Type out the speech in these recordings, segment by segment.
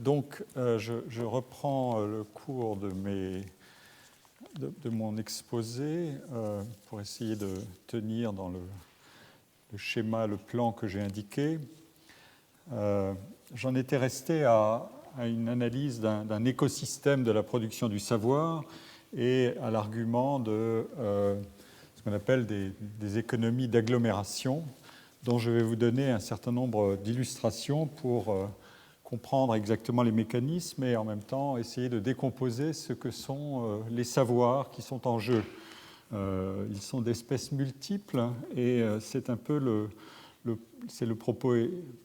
Donc, je reprends le cours de mon exposé pour essayer de tenir dans le schéma, le plan que j'ai indiqué. J'en étais resté à une analyse d'un écosystème de la production du savoir et à l'argument de ce qu'on appelle des économies d'agglomération, dont je vais vous donner un certain nombre d'illustrations pour comprendre exactement les mécanismes et en même temps essayer de décomposer ce que sont les savoirs qui sont en jeu. Ils sont d'espèces multiples et c'est un peu c'est le propos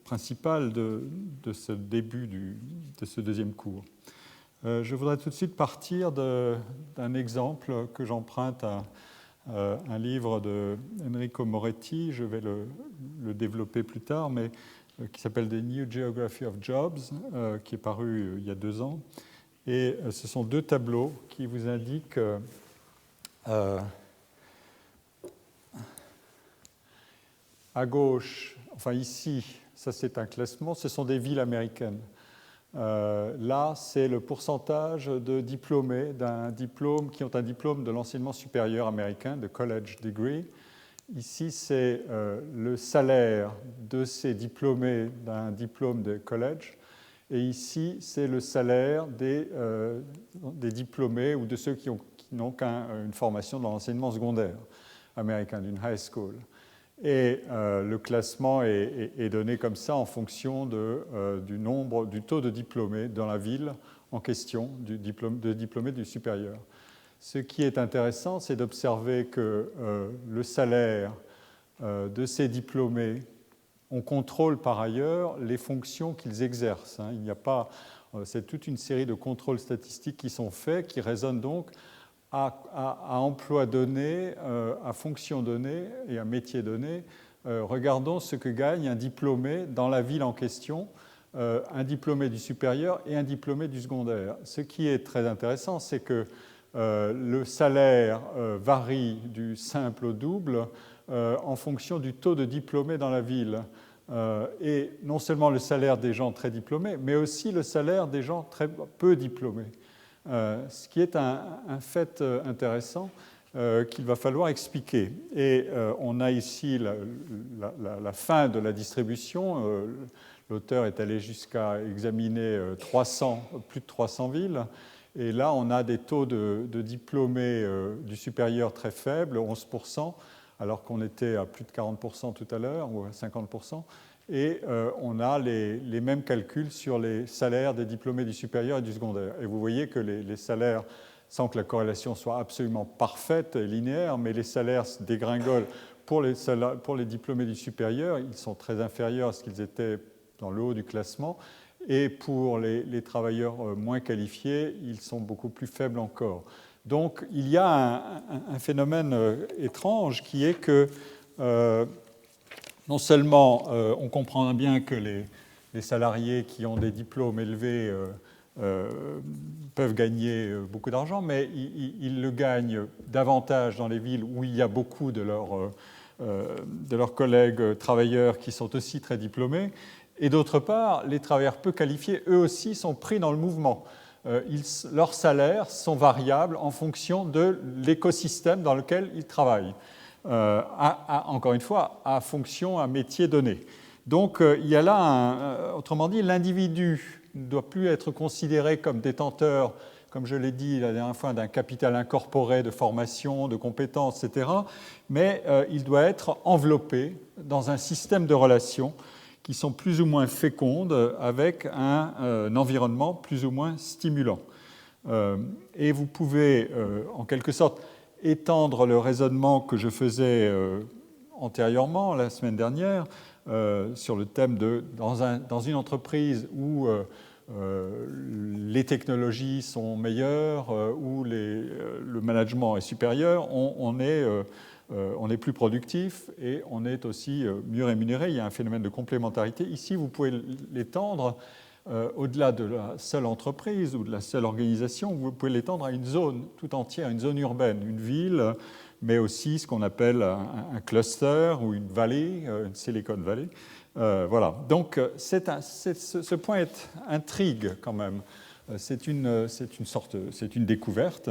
principal de ce début de ce deuxième cours. Je voudrais tout de suite partir d'un exemple que j'emprunte à un livre de Enrico Moretti, je vais le développer plus tard, mais qui s'appelle The New Geography of Jobs, qui est paru il y a 2 ans. Et ce sont 2 tableaux qui vous indiquent à gauche, enfin ici, ça c'est un classement, ce sont des villes américaines. Là, c'est le pourcentage de diplômés qui ont un diplôme de l'enseignement supérieur américain, de college degree. Ici, c'est le salaire de ces diplômés d'un diplôme de college. Et ici, c'est le salaire des diplômés ou de ceux qui n'ont qu'une formation dans l'enseignement secondaire américain, d'une high school. Et le classement est donné comme ça en fonction du taux de diplômés dans la ville en question, de diplômés du supérieur. Ce qui est intéressant, c'est d'observer que le salaire de ces diplômés, on contrôle par ailleurs les fonctions qu'ils exercent. Il n'y a pas, c'est toute une série de contrôles statistiques qui sont faits, qui résonnent donc à emploi donné, à fonction donnée et à métier donné. Regardons ce que gagne un diplômé dans la ville en question, un diplômé du supérieur et un diplômé du secondaire. Ce qui est très intéressant, c'est que le salaire varie du simple au double en fonction du taux de diplômés dans la ville. Et non seulement le salaire des gens très diplômés, mais aussi le salaire des gens très peu diplômés. Ce qui est un fait intéressant qu'il va falloir expliquer. Et on a ici la fin de la distribution. L'auteur est allé jusqu'à examiner plus de 300 villes. Et là, on a des taux de diplômés du supérieur très faibles, 11%, alors qu'on était à plus de 40% tout à l'heure, ou à 50%. Et on a les mêmes calculs sur les salaires des diplômés du supérieur et du secondaire. Et vous voyez que les salaires, sans que la corrélation soit absolument parfaite et linéaire, mais les salaires dégringolent pour les diplômés du supérieur, ils sont très inférieurs à ce qu'ils étaient dans le haut du classement. Et pour les travailleurs moins qualifiés, ils sont beaucoup plus faibles encore. Donc il y a un phénomène étrange qui est que non seulement on comprend bien que les salariés qui ont des diplômes élevés peuvent gagner beaucoup d'argent, mais ils le gagnent davantage dans les villes où il y a beaucoup de leurs collègues travailleurs qui sont aussi très diplômés. Et d'autre part, les travailleurs peu qualifiés, eux aussi, sont pris dans le mouvement. Leurs salaires sont variables en fonction de l'écosystème dans lequel ils travaillent. Encore une fois, à métier donné. Donc, il y a là, autrement dit, l'individu ne doit plus être considéré comme détenteur, comme je l'ai dit la dernière fois, d'un capital incorporé de formation, de compétences, etc., mais il doit être enveloppé dans un système de relations qui sont plus ou moins fécondes avec un environnement plus ou moins stimulant. Et vous pouvez, en quelque sorte, étendre le raisonnement que je faisais antérieurement, la semaine dernière, sur le thème de, dans une entreprise où les technologies sont meilleures, où le management est supérieur, on est plus productif et on est aussi mieux rémunéré. Il y a un phénomène de complémentarité. Ici, vous pouvez l'étendre au-delà de la seule entreprise ou de la seule organisation, vous pouvez l'étendre à une zone tout entière, une zone urbaine, une ville, mais aussi ce qu'on appelle un cluster ou une vallée, une Silicon Valley. Voilà. Donc ce point intrigue quand même. C'est une découverte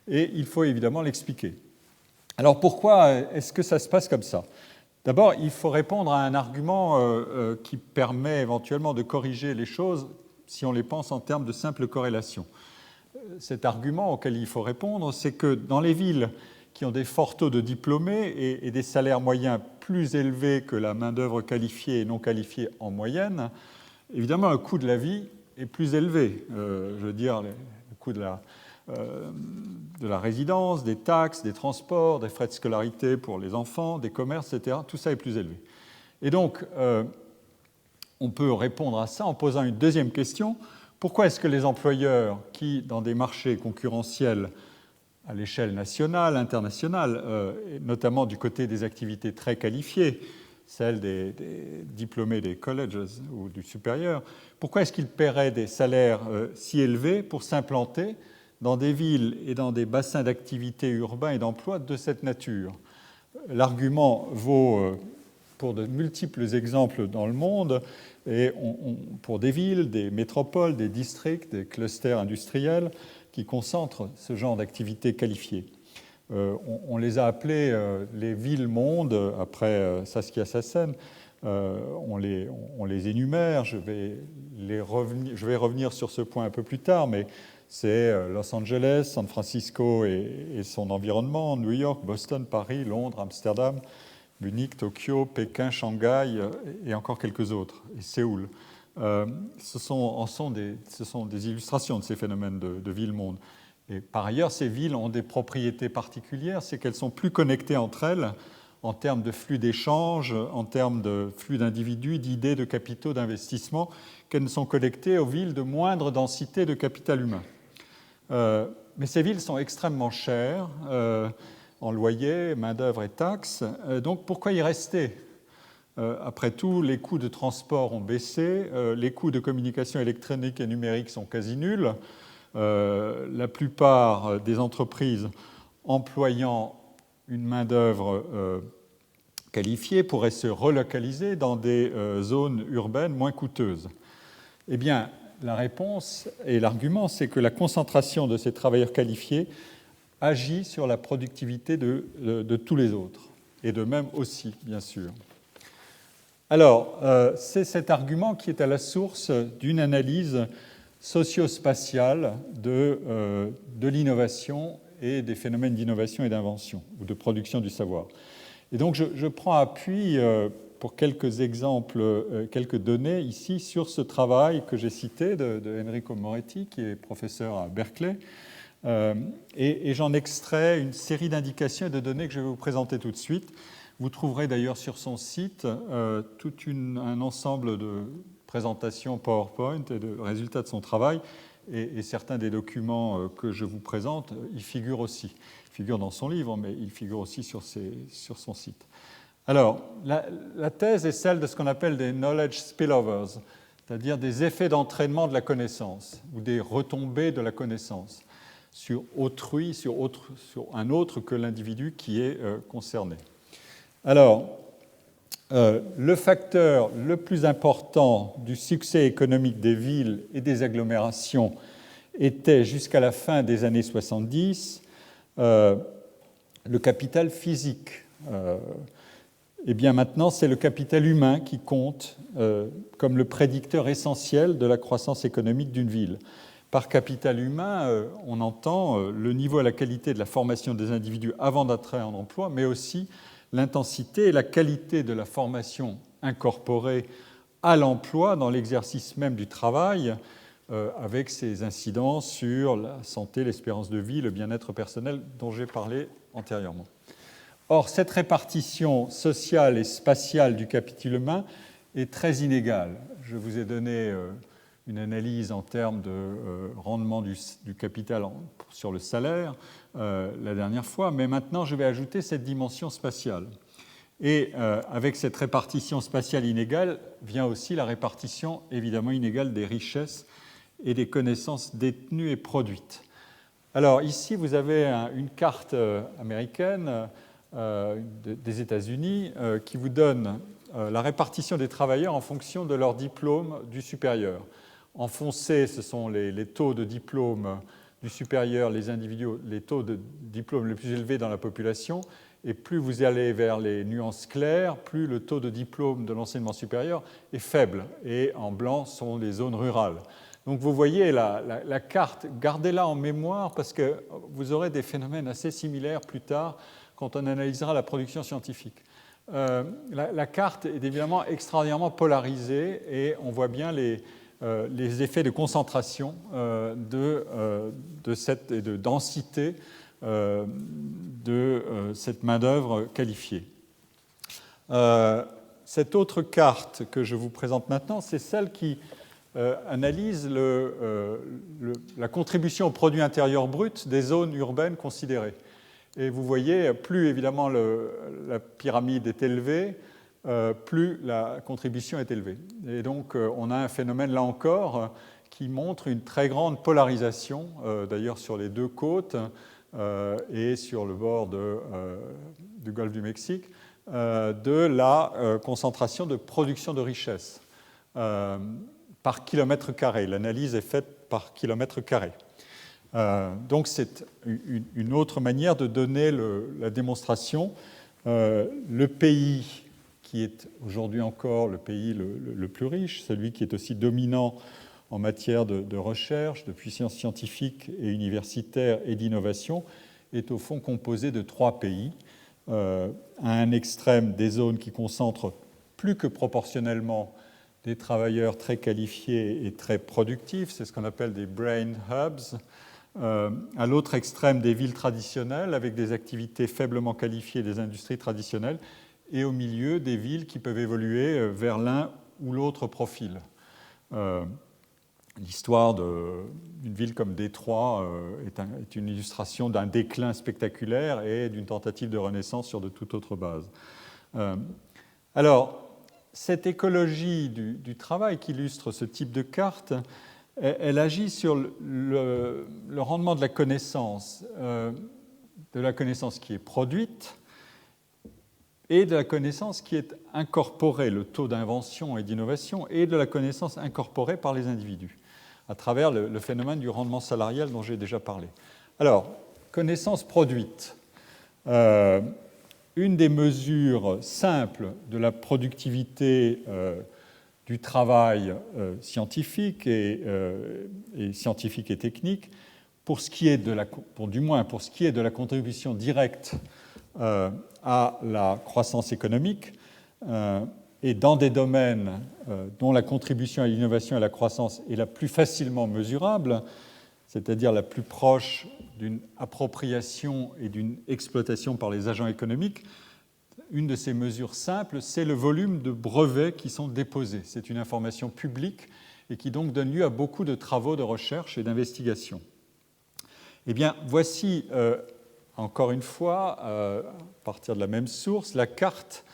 et il faut évidemment l'expliquer. Alors pourquoi est-ce que ça se passe comme ça? D'abord, il faut répondre à un argument qui permet éventuellement de corriger les choses si on les pense en termes de simple corrélation. Cet argument auquel il faut répondre, c'est que dans les villes qui ont des forts taux de diplômés et des salaires moyens plus élevés que la main-d'œuvre qualifiée et non qualifiée en moyenne, évidemment, le coût de la vie est plus élevé. Je veux dire, le coût de la résidence, des taxes, des transports, des frais de scolarité pour les enfants, des commerces, etc. Tout ça est plus élevé. Et donc, on peut répondre à ça en posant une deuxième question. Pourquoi est-ce que les employeurs qui, dans des marchés concurrentiels à l'échelle nationale, internationale, notamment du côté des activités très qualifiées, celles des diplômés des colleges ou du supérieur, pourquoi est-ce qu'ils paieraient des salaires si élevés pour s'implanter dans des villes et dans des bassins d'activité urbains et d'emploi de cette nature? L'argument vaut pour de multiples exemples dans le monde, et pour des villes, des métropoles, des districts, des clusters industriels qui concentrent ce genre d'activités qualifiées. On les a appelés les villes-mondes, après Saskia Sassen. On les énumère, je vais revenir sur ce point un peu plus tard, mais c'est Los Angeles, San Francisco et son environnement, New York, Boston, Paris, Londres, Amsterdam, Munich, Tokyo, Pékin, Shanghai et encore quelques autres, et Séoul. Ce sont des illustrations de ces phénomènes de ville-monde. Et par ailleurs, ces villes ont des propriétés particulières, c'est qu'elles sont plus connectées entre elles en termes de flux d'échanges, en termes de flux d'individus, d'idées, de capitaux, d'investissements, qu'elles ne sont connectées aux villes de moindre densité de capital humain. Mais ces villes sont extrêmement chères en loyer, main-d'œuvre et taxes. Donc pourquoi y rester? Après tout, les coûts de transport ont baissé, les coûts de communication électronique et numérique sont quasi nuls. La plupart des entreprises employant une main-d'œuvre qualifiée pourraient se relocaliser dans des zones urbaines moins coûteuses. Eh bien, la réponse et l'argument, c'est que la concentration de ces travailleurs qualifiés agit sur la productivité de tous les autres, et de même aussi, bien sûr. Alors, c'est cet argument qui est à la source d'une analyse socio-spatiale de l'innovation et des phénomènes d'innovation et d'invention, ou de production du savoir. Et donc, je prends appui pour quelques exemples, quelques données ici sur ce travail que j'ai cité de Enrico Moretti, qui est professeur à Berkeley, et j'en extrais une série d'indications et de données que je vais vous présenter tout de suite. Vous trouverez d'ailleurs sur son site tout un ensemble de présentations PowerPoint et de résultats de son travail, et certains des documents que je vous présente y figurent aussi. Ils figurent dans son livre, mais ils figurent aussi sur son site. Alors, la thèse est celle de ce qu'on appelle des knowledge spillovers, c'est-à-dire des effets d'entraînement de la connaissance ou des retombées de la connaissance sur autrui, sur un autre que l'individu qui est concerné. Alors, le facteur le plus important du succès économique des villes et des agglomérations était, jusqu'à la fin des années 70, le capital physique. Eh bien maintenant, c'est le capital humain qui compte comme le prédicteur essentiel de la croissance économique d'une ville. Par capital humain, on entend le niveau et la qualité de la formation des individus avant d'entrer en emploi, mais aussi l'intensité et la qualité de la formation incorporée à l'emploi dans l'exercice même du travail, avec ses incidences sur la santé, l'espérance de vie, le bien-être personnel dont j'ai parlé antérieurement. Or, cette répartition sociale et spatiale du capital humain est très inégale. Je vous ai donné une analyse en termes de rendement du capital sur le salaire la dernière fois, mais maintenant je vais ajouter cette dimension spatiale. Et avec cette répartition spatiale inégale vient aussi la répartition évidemment inégale des richesses et des connaissances détenues et produites. Alors ici, vous avez une carte américaine des États-Unis qui vous donne la répartition des travailleurs en fonction de leur diplôme du supérieur. En foncé, ce sont les taux de diplôme du supérieur, les taux de diplôme les plus élevés dans la population, et plus vous allez vers les nuances claires, plus le taux de diplôme de l'enseignement supérieur est faible, et en blanc sont les zones rurales. Donc vous voyez la carte, gardez-la en mémoire parce que vous aurez des phénomènes assez similaires plus tard quand on analysera la production scientifique. La carte est évidemment extraordinairement polarisée et on voit bien les effets de concentration et de densité de cette main-d'œuvre qualifiée. Cette autre carte que je vous présente maintenant, c'est celle qui analyse la contribution au produit intérieur brut des zones urbaines considérées. Et vous voyez, plus évidemment la pyramide est élevée, plus la contribution est élevée. Et donc, on a un phénomène, là encore, qui montre une très grande polarisation, d'ailleurs sur les deux côtes et sur le bord du golfe du Mexique, de la concentration de production de richesse par kilomètre carré. L'analyse est faite par kilomètre carré. Donc, c'est une autre manière de donner la démonstration. Le pays qui est aujourd'hui encore le pays le plus riche, celui qui est aussi dominant en matière de recherche, de puissance scientifique et universitaire et d'innovation, est au fond composé de 3 pays. À un extrême, des zones qui concentrent plus que proportionnellement des travailleurs très qualifiés et très productifs, c'est ce qu'on appelle des brain hubs. À l'autre extrême, des villes traditionnelles avec des activités faiblement qualifiées des industries traditionnelles, et au milieu, des villes qui peuvent évoluer vers l'un ou l'autre profil. L'histoire d'une ville comme Détroit est une illustration d'un déclin spectaculaire et d'une tentative de renaissance sur de toute autre base. Alors, cette écologie du travail qui illustre ce type de carte, elle agit sur le rendement de la connaissance qui est produite et de la connaissance qui est incorporée, le taux d'invention et d'innovation, et de la connaissance incorporée par les individus, à travers le phénomène du rendement salarial dont j'ai déjà parlé. Alors, connaissance produite. Une des mesures simples de la productivité du travail scientifique et scientifique et technique, du moins pour ce qui est de la contribution directe à la croissance économique, et dans des domaines dont la contribution à l'innovation et à la croissance est la plus facilement mesurable, c'est-à-dire la plus proche d'une appropriation et d'une exploitation par les agents économiques, une de ces mesures simples, c'est le volume de brevets qui sont déposés. C'est une information publique et qui donc donne lieu à beaucoup de travaux de recherche et d'investigation. Eh bien, voici, encore une fois, à partir de la même source, la carte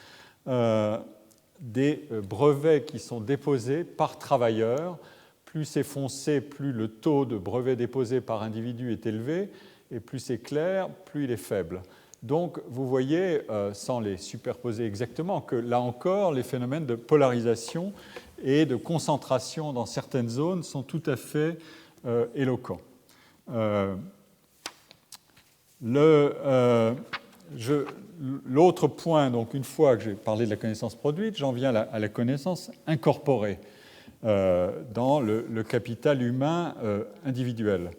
des brevets qui sont déposés par travailleur. Plus c'est foncé, plus le taux de brevets déposés par individu est élevé, et plus c'est clair, plus il est faible. Donc, vous voyez, sans les superposer exactement, que là encore, les phénomènes de polarisation et de concentration dans certaines zones sont tout à fait éloquents. L'autre point, donc une fois que j'ai parlé de la connaissance produite, j'en viens à la connaissance incorporée dans le capital humain individuel.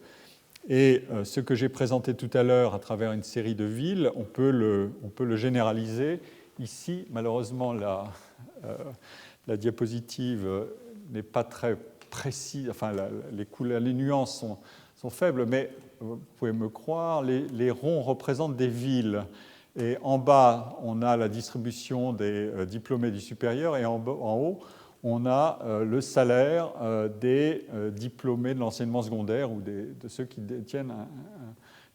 Et ce que j'ai présenté tout à l'heure à travers une série de villes, on peut le généraliser. Ici, malheureusement, la diapositive n'est pas très précise, enfin les nuances sont faibles, mais vous pouvez me croire, les ronds représentent des villes. Et en bas, on a la distribution des diplômés du supérieur, et en haut, on a le salaire des diplômés de l'enseignement secondaire ou de ceux qui détiennent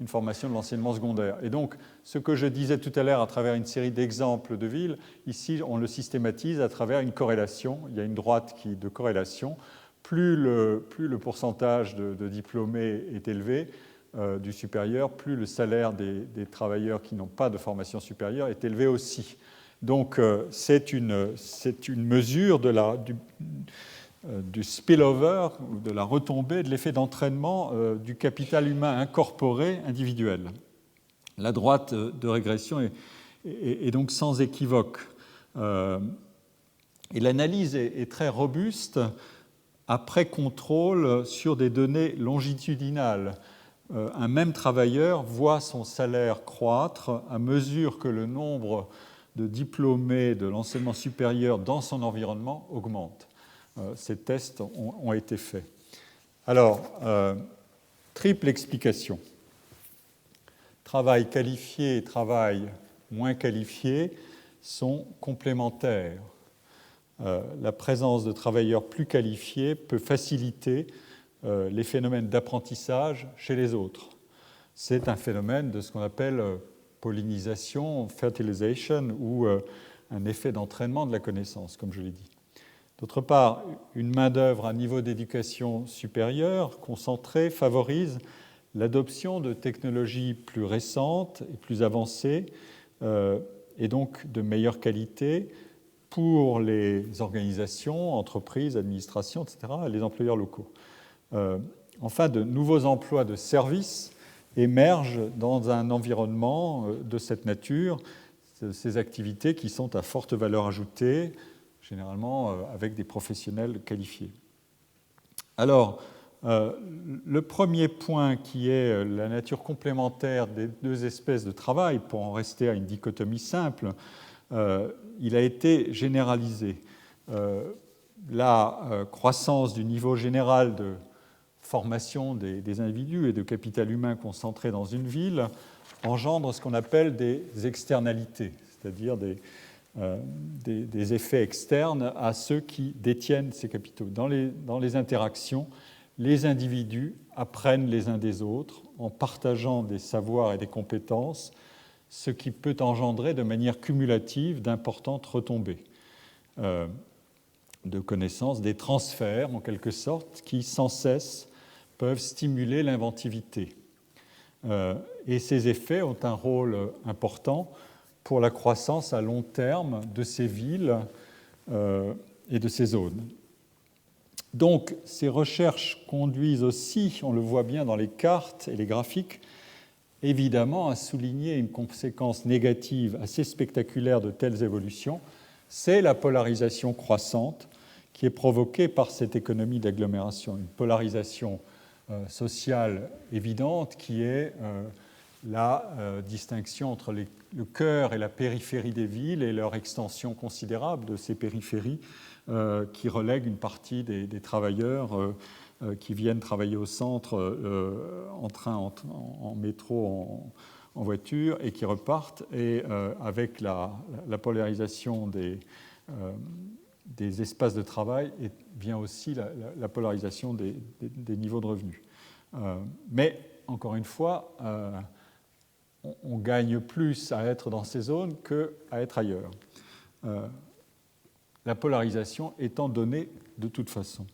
une formation de l'enseignement secondaire. Et donc, ce que je disais tout à l'heure à travers une série d'exemples de villes, ici, on le systématise à travers une corrélation. Il y a une droite de corrélation. Plus le pourcentage de diplômés est élevé, du supérieur, plus le salaire des travailleurs qui n'ont pas de formation supérieure est élevé aussi. Donc, c'est une mesure du spillover, de la retombée, de l'effet d'entraînement du capital humain incorporé individuel. La droite de régression est donc sans équivoque. Et l'analyse est très robuste après contrôle sur des données longitudinales. Un même travailleur voit son salaire croître à mesure que le nombre de diplômés de l'enseignement supérieur dans son environnement augmente. Ces tests ont été faits. Alors, triple explication. Travail qualifié et travail moins qualifié sont complémentaires. La présence de travailleurs plus qualifiés peut faciliter les phénomènes d'apprentissage chez les autres. C'est un phénomène de ce qu'on appelle pollinisation, fertilization, ou un effet d'entraînement de la connaissance, comme je l'ai dit. D'autre part, une main-d'œuvre à niveau d'éducation supérieure concentrée favorise l'adoption de technologies plus récentes et plus avancées, et donc de meilleure qualité pour les organisations, entreprises, administrations, etc., et les employeurs locaux. Enfin, de nouveaux emplois de services émergent dans un environnement de cette nature, ces activités qui sont à forte valeur ajoutée, généralement avec des professionnels qualifiés. Alors, le premier point qui est la nature complémentaire des deux espèces de travail, pour en rester à une dichotomie simple, il a été généralisé. La croissance du niveau général de formation des individus et de capital humain concentré dans une ville engendre ce qu'on appelle des externalités, c'est-à-dire des effets externes à ceux qui détiennent ces capitaux. Dans les interactions, les individus apprennent les uns des autres en partageant des savoirs et des compétences, ce qui peut engendrer de manière cumulative d'importantes retombées de connaissances, des transferts en quelque sorte, qui sans cesse peuvent stimuler l'inventivité. Et ces effets ont un rôle important pour la croissance à long terme de ces villes et de ces zones. Donc, ces recherches conduisent aussi, on le voit bien dans les cartes et les graphiques, évidemment à souligner une conséquence négative assez spectaculaire de telles évolutions, c'est la polarisation croissante qui est provoquée par cette économie d'agglomération, une polarisation sociale évidente qui est la distinction entre le cœur et la périphérie des villes et leur extension considérable de ces périphéries qui relèguent une partie des travailleurs qui viennent travailler au centre en train, en métro, en voiture et qui repartent. Et avec la polarisation des espaces de travail vient aussi la polarisation des niveaux de revenus. Mais, encore une fois, on gagne plus à être dans ces zones qu'à être ailleurs. La polarisation étant donnée de toute façon.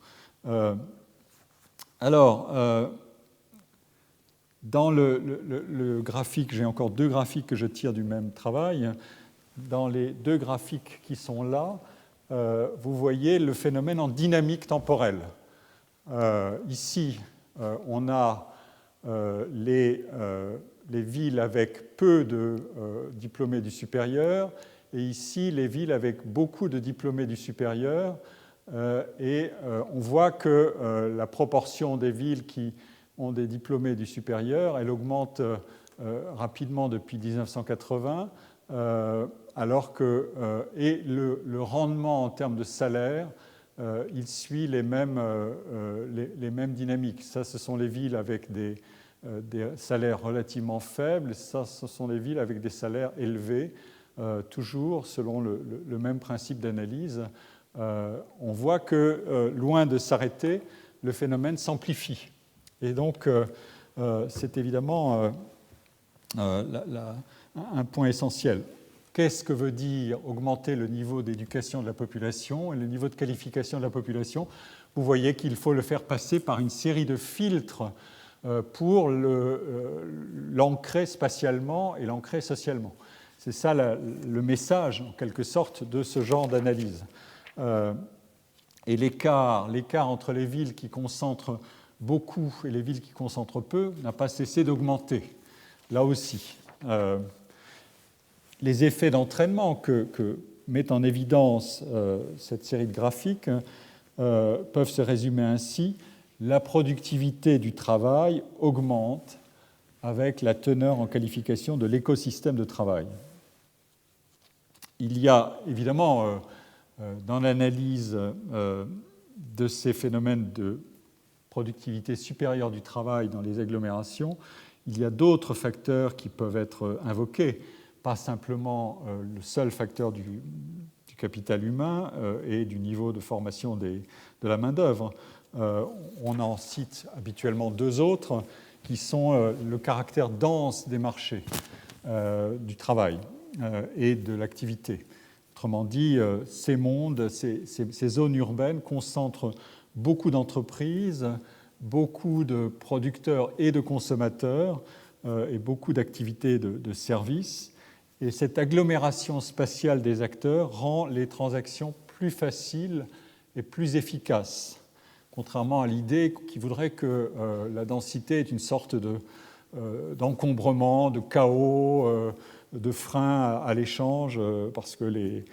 Dans le graphique, j'ai encore deux graphiques que je tire du même travail. Dans les deux graphiques qui sont là, vous voyez le phénomène en dynamique temporelle. Ici, on a les villes avec peu de diplômés du supérieur, et ici, les villes avec beaucoup de diplômés du supérieur. Et on voit que la proportion des villes qui ont des diplômés du supérieur, elle augmente rapidement depuis 1980, alors que le rendement en termes de salaire, il suit les mêmes dynamiques. Ça, ce sont les villes avec des salaires relativement faibles. Ça, ce sont les villes avec des salaires élevés, toujours selon le même principe d'analyse. On voit que, loin de s'arrêter, le phénomène s'amplifie. Et donc, c'est évidemment un point essentiel. Qu'est-ce que veut dire augmenter le niveau d'éducation de la population et le niveau de qualification de la population? Vous voyez qu'il faut le faire passer par une série de filtres pour l'ancrer spatialement et l'ancrer socialement. C'est ça le message, en quelque sorte, de ce genre d'analyse. Et l'écart entre les villes qui concentrent beaucoup et les villes qui concentrent peu n'a pas cessé d'augmenter, là aussi. Les effets d'entraînement que met en évidence cette série de graphiques peuvent se résumer ainsi. La productivité du travail augmente avec la teneur en qualification de l'écosystème de travail. Il y a évidemment, dans l'analyse de ces phénomènes de productivité supérieure du travail dans les agglomérations, il y a d'autres facteurs qui peuvent être invoqués, pas simplement le seul facteur du capital humain et du niveau de formation de la main-d'œuvre. On en cite habituellement deux autres, qui sont le caractère dense des marchés du travail et de l'activité. Autrement dit, ces mondes, ces zones urbaines concentrent beaucoup d'entreprises, beaucoup de producteurs et de consommateurs et beaucoup d'activités de services. Et cette agglomération spatiale des acteurs rend les transactions plus faciles et plus efficaces, contrairement à l'idée qui voudrait que la densité est une sorte d'encombrement, de chaos, de frein à l'échange parce que il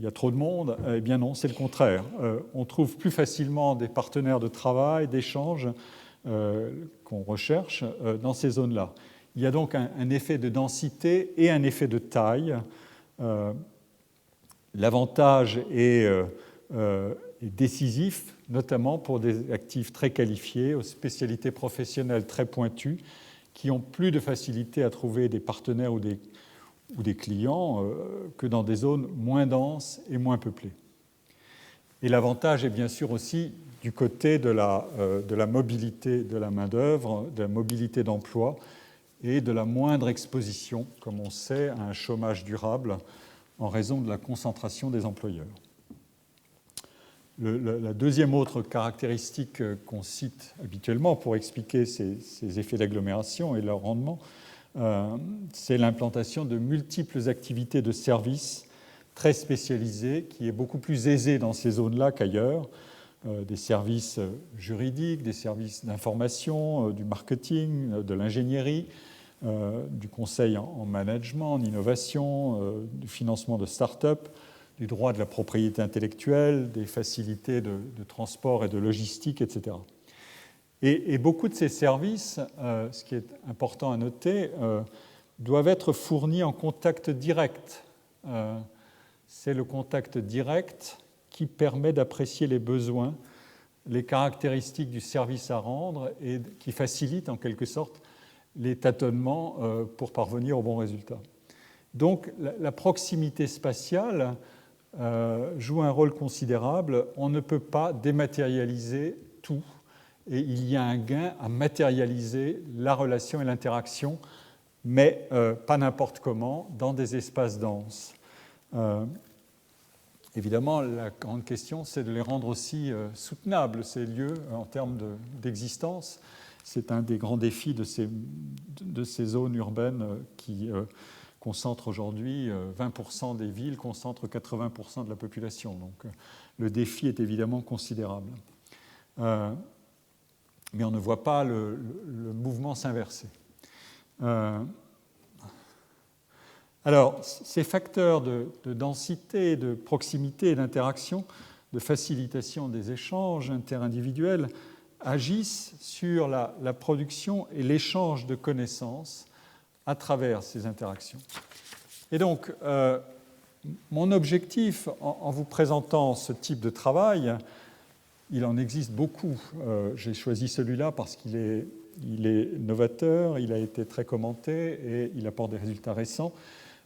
y a trop de monde. Eh bien non, c'est le contraire. On trouve plus facilement des partenaires de travail, d'échange qu'on recherche dans ces zones-là. Il y a donc un effet de densité et un effet de taille. L'avantage est décisif, notamment pour des actifs très qualifiés, aux spécialités professionnelles très pointues, qui ont plus de facilité à trouver des partenaires ou des clients que dans des zones moins denses et moins peuplées. Et l'avantage est bien sûr aussi du côté de la mobilité de la main-d'œuvre, de la mobilité d'emploi et de la moindre exposition, comme on sait, à un chômage durable en raison de la concentration des employeurs. La deuxième autre caractéristique qu'on cite habituellement pour expliquer ces effets d'agglomération et leur rendement, c'est l'implantation de multiples activités de services très spécialisées, qui est beaucoup plus aisée dans ces zones-là qu'ailleurs, des services juridiques, des services d'information, du marketing, de l'ingénierie, du conseil en management, en innovation, du financement de start-up, du droit de la propriété intellectuelle, des facilités de transport et de logistique, etc. Et beaucoup de ces services, ce qui est important à noter, doivent être fournis en contact direct. C'est le contact direct qui permet d'apprécier les besoins, les caractéristiques du service à rendre et qui facilite en quelque sorte les tâtonnements pour parvenir au bon résultat. Donc la proximité spatiale joue un rôle considérable. On ne peut pas dématérialiser tout et il y a un gain à matérialiser la relation et l'interaction, mais pas n'importe comment, dans des espaces denses. Évidemment, la grande question, c'est de les rendre aussi soutenables, ces lieux, en termes d'existence. C'est un des grands défis de ces zones urbaines qui concentrent aujourd'hui 20% des villes, concentrent 80% de la population. Donc le défi est évidemment considérable. Mais on ne voit pas le mouvement s'inverser. Alors, ces facteurs de densité, de proximité et d'interaction, de facilitation des échanges interindividuels agissent sur la production et l'échange de connaissances à travers ces interactions. Et donc, mon objectif en vous présentant ce type de travail, il en existe beaucoup. J'ai choisi celui-là parce qu'il est novateur, il a été très commenté et il apporte des résultats récents.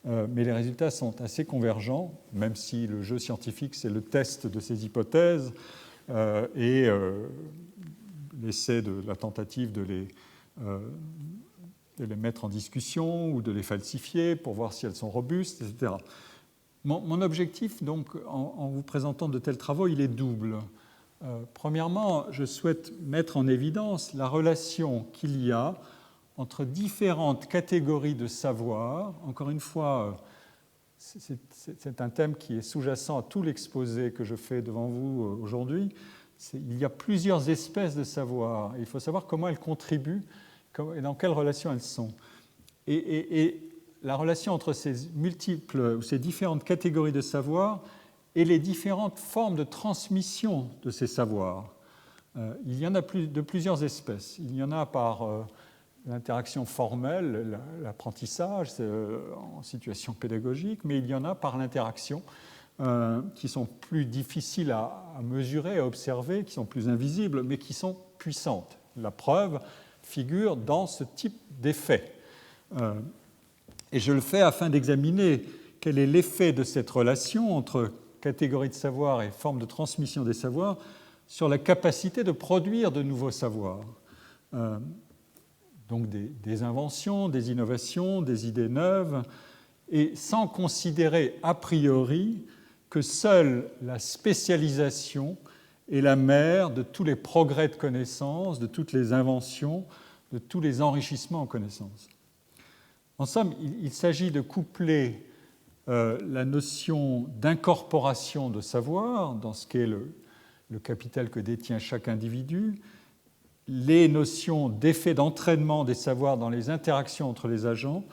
Mais les résultats sont assez convergents, même si le jeu scientifique, c'est le test de ces hypothèses et l'essai de la tentative de les mettre en discussion ou de les falsifier pour voir si elles sont robustes, etc. Mon objectif, donc, en vous présentant de tels travaux, il est double. Premièrement, je souhaite mettre en évidence la relation qu'il y a entre différentes catégories de savoir. Encore une fois, c'est un thème qui est sous-jacent à tout l'exposé que je fais devant vous aujourd'hui. Il y a plusieurs espèces de savoir. Il faut savoir comment elles contribuent et dans quelles relations elles sont. Et la relation entre ces différentes catégories de savoir et les différentes formes de transmission de ces savoirs. Il y en a de plusieurs espèces. Il y en a par l'interaction formelle, l'apprentissage en situation pédagogique, mais il y en a par l'interaction qui sont plus difficiles à mesurer, à observer, qui sont plus invisibles, mais qui sont puissantes. La preuve figure dans ce type d'effet. Et je le fais afin d'examiner quel est l'effet de cette relation entre catégories de savoir et formes de transmission des savoirs sur la capacité de produire de nouveaux savoirs. Donc des inventions, des innovations, des idées neuves, et sans considérer a priori que seule la spécialisation est la mère de tous les progrès de connaissances, de toutes les inventions, de tous les enrichissements en connaissances. En somme, il s'agit de coupler la notion d'incorporation de savoir dans ce qu'est le capital que détient chaque individu, les notions d'effet d'entraînement des savoirs dans les interactions entre les agents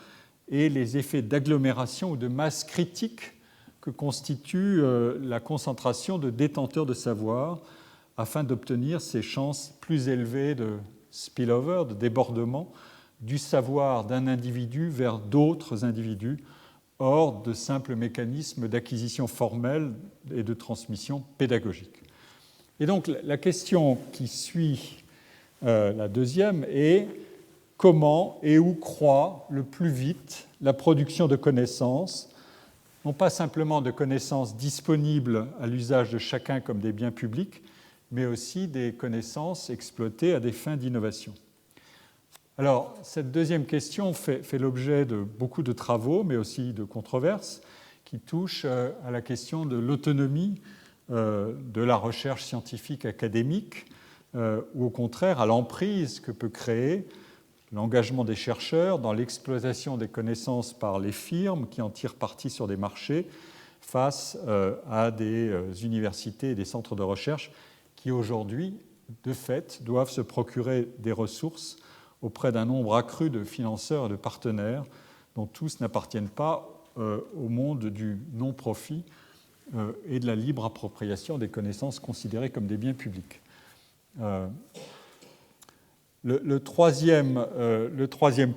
et les effets d'agglomération ou de masse critique que constitue la concentration de détenteurs de savoir afin d'obtenir ces chances plus élevées de spillover, de débordement du savoir d'un individu vers d'autres individus, hors de simples mécanismes d'acquisition formelle et de transmission pédagogique. Et donc la question qui suit la deuxième est comment et où croît le plus vite la production de connaissances, non pas simplement de connaissances disponibles à l'usage de chacun comme des biens publics, mais aussi des connaissances exploitées à des fins d'innovation. Alors, cette deuxième question fait l'objet de beaucoup de travaux, mais aussi de controverses, qui touchent à la question de l'autonomie de la recherche scientifique académique, ou au contraire à l'emprise que peut créer l'engagement des chercheurs dans l'exploitation des connaissances par les firmes qui en tirent parti sur des marchés face à des universités et des centres de recherche qui aujourd'hui, de fait, doivent se procurer des ressources auprès d'un nombre accru de financeurs et de partenaires dont tous n'appartiennent pas au monde du non-profit et de la libre appropriation des connaissances considérées comme des biens publics. Le troisième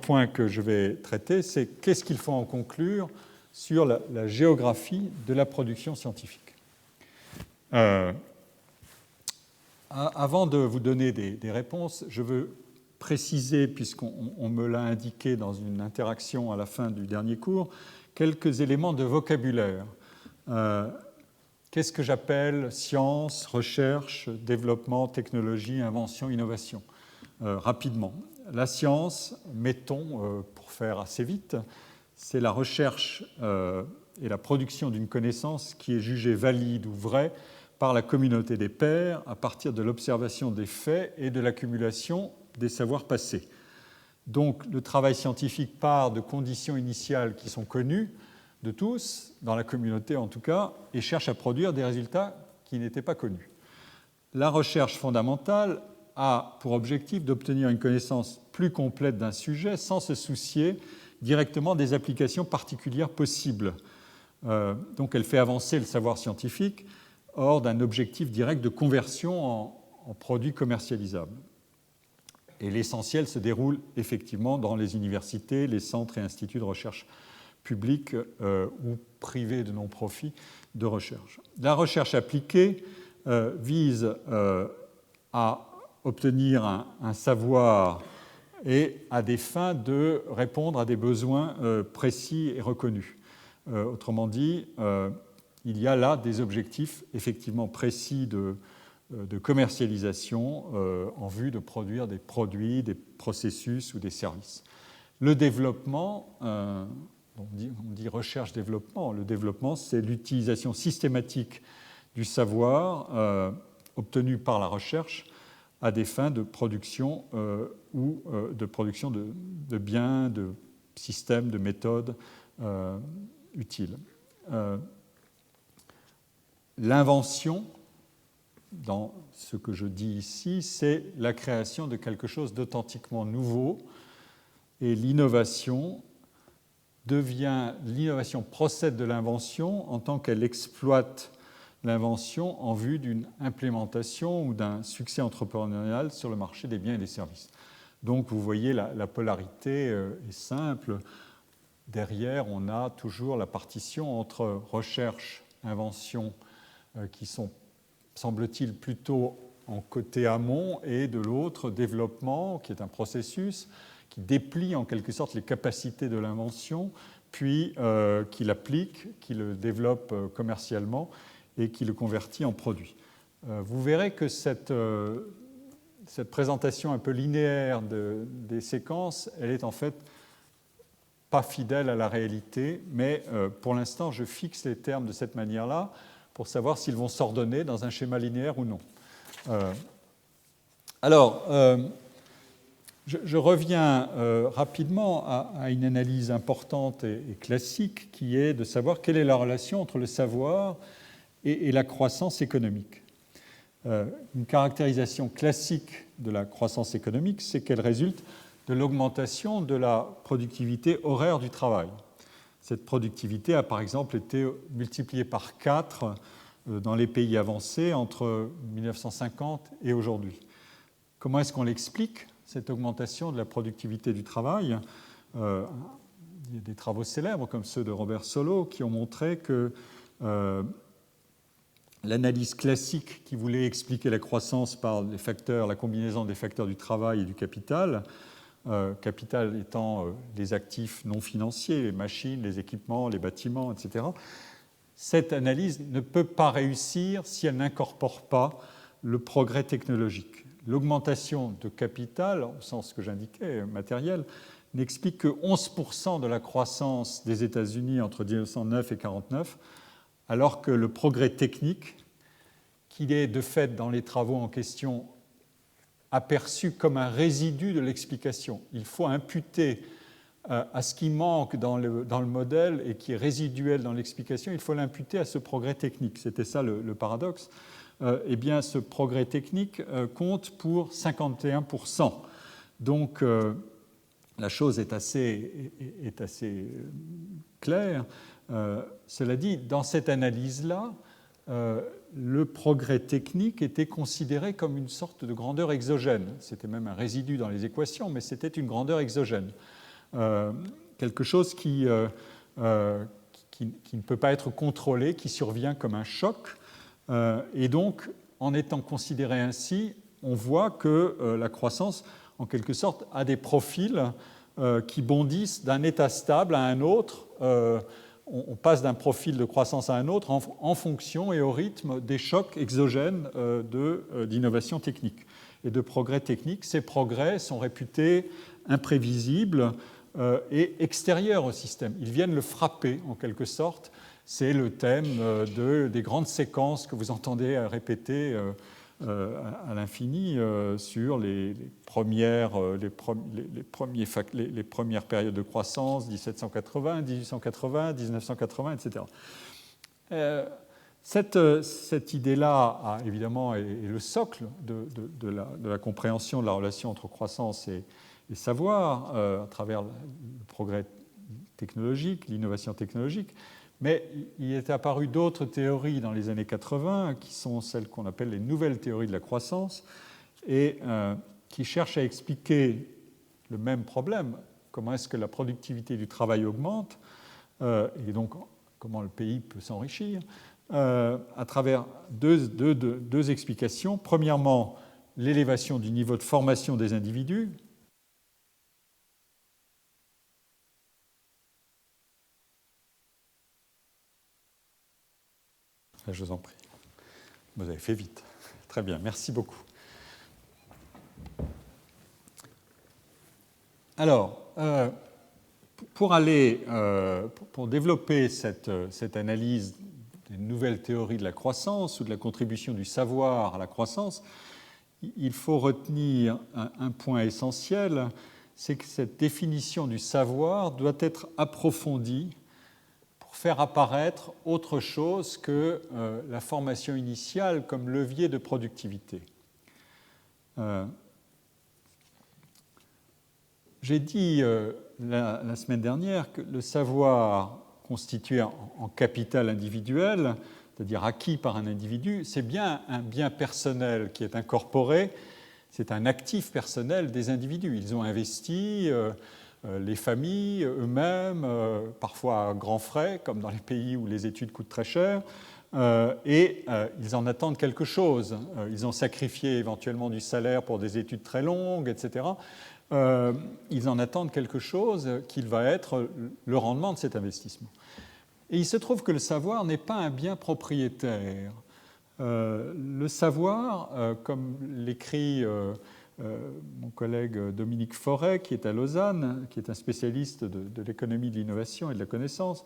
point que je vais traiter, c'est qu'est-ce qu'il faut en conclure sur la géographie de la production scientifique. Avant de vous donner des réponses, je veux préciser, puisqu'on me l'a indiqué dans une interaction à la fin du dernier cours, quelques éléments de vocabulaire. Qu'est-ce que j'appelle science, recherche, développement, technologie, invention, innovation ? Rapidement. La science, mettons, pour faire assez vite, c'est la recherche et la production d'une connaissance qui est jugée valide ou vraie par la communauté des pairs à partir de l'observation des faits et de l'accumulation des savoirs passés. Donc le travail scientifique part de conditions initiales qui sont connues de tous, dans la communauté en tout cas, et cherche à produire des résultats qui n'étaient pas connus. La recherche fondamentale a pour objectif d'obtenir une connaissance plus complète d'un sujet sans se soucier directement des applications particulières possibles. Donc elle fait avancer le savoir scientifique hors d'un objectif direct de conversion en produits commercialisables. Et l'essentiel se déroule effectivement dans les universités, les centres et instituts de recherche publics ou privés de non-profit de recherche. La recherche appliquée vise à obtenir un savoir et à des fins de répondre à des besoins précis et reconnus. Autrement dit, il y a là des objectifs effectivement précis de commercialisation en vue de produire des produits, des processus ou des services. Le développement, on dit recherche-développement, le développement c'est l'utilisation systématique du savoir obtenus par la recherche à des fins de production ou de production de biens, de systèmes, de méthodes utiles. L'invention, dans ce que je dis ici, c'est la création de quelque chose d'authentiquement nouveau, et l'innovation procède de l'invention en tant qu'elle exploite l'invention en vue d'une implémentation ou d'un succès entrepreneurial sur le marché des biens et des services. Donc vous voyez, la polarité est simple. Derrière, on a toujours la partition entre recherche, invention, qui sont, semble-t-il, plutôt en côté amont, et de l'autre, développement, qui est un processus qui déplie en quelque sorte les capacités de l'invention, puis qui l'applique, qui le développe commercialement et qui le convertit en produit. Vous verrez que cette présentation un peu linéaire des séquences, elle est en fait pas fidèle à la réalité, mais pour l'instant, je fixe les termes de cette manière-là pour savoir s'ils vont s'ordonner dans un schéma linéaire ou non. Je reviens rapidement à une analyse importante et classique qui est de savoir quelle est la relation entre le savoir et la croissance économique. Une caractérisation classique de la croissance économique, c'est qu'elle résulte de l'augmentation de la productivité horaire du travail. Cette productivité a par exemple été multipliée par 4 dans les pays avancés entre 1950 et aujourd'hui. Comment est-ce qu'on l'explique, cette augmentation de la productivité du travail? Il y a des travaux célèbres comme ceux de Robert Solow qui ont montré que l'analyse classique qui voulait expliquer la croissance par les facteurs, la combinaison des facteurs du travail et du capital, capital étant les actifs non financiers, les machines, les équipements, les bâtiments, etc. Cette analyse ne peut pas réussir si elle n'incorpore pas le progrès technologique. L'augmentation de capital, au sens que j'indiquais, matériel, n'explique que 11% de la croissance des États-Unis entre 1909 et 1949, alors que le progrès technique, qui est de fait dans les travaux en question aperçu comme un résidu de l'explication. Il faut imputer à ce qui manque dans le modèle et qui est résiduel dans l'explication, il faut l'imputer à ce progrès technique. C'était ça le paradoxe. Eh bien, ce progrès technique compte pour 51%. Donc, la chose est assez claire. Cela dit, dans cette analyse-là, le progrès technique était considéré comme une sorte de grandeur exogène. C'était même un résidu dans les équations, mais c'était une grandeur exogène. Quelque chose qui ne peut pas être contrôlé, qui survient comme un choc. Et donc, en étant considéré ainsi, on voit que la croissance, en quelque sorte, a des profils qui bondissent d'un état stable à un autre. On passe d'un profil de croissance à un autre en fonction et au rythme des chocs exogènes d'innovation technique et de progrès technique. Ces progrès sont réputés imprévisibles et extérieurs au système. Ils viennent le frapper, en quelque sorte. C'est le thème des grandes séquences que vous entendez répéter à l'infini sur les premières périodes de croissance, 1780, 1880, 1980, etc. Cette idée-là, évidemment, est le socle de la compréhension de la relation entre croissance et savoir à travers le progrès technologique, l'innovation technologique. Mais il est apparu d'autres théories dans les années 80 qui sont celles qu'on appelle les nouvelles théories de la croissance et qui cherchent à expliquer le même problème. Comment est-ce que la productivité du travail augmente et donc comment le pays peut s'enrichir à travers deux explications. Premièrement, l'élévation du niveau de formation des individus. Je vous en prie. Vous avez fait vite. Très bien, merci beaucoup. Alors, pour développer cette analyse des nouvelles théories de la croissance ou de la contribution du savoir à la croissance, il faut retenir un point essentiel, c'est que cette définition du savoir doit être approfondie pour faire apparaître autre chose que la formation initiale comme levier de productivité. J'ai dit la semaine dernière que le savoir constitué en capital individuel, c'est-à-dire acquis par un individu, c'est bien un bien personnel qui est incorporé, c'est un actif personnel des individus. Ils ont investi, les familles eux-mêmes, parfois à grands frais, comme dans les pays où les études coûtent très cher, et ils en attendent quelque chose. Ils ont sacrifié éventuellement du salaire pour des études très longues, etc. Ils en attendent quelque chose qu'il va être le rendement de cet investissement. Et il se trouve que le savoir n'est pas un bien propriétaire. Le savoir, comme l'écrit mon collègue Dominique Forêt, qui est à Lausanne, qui est un spécialiste de l'économie de l'innovation et de la connaissance,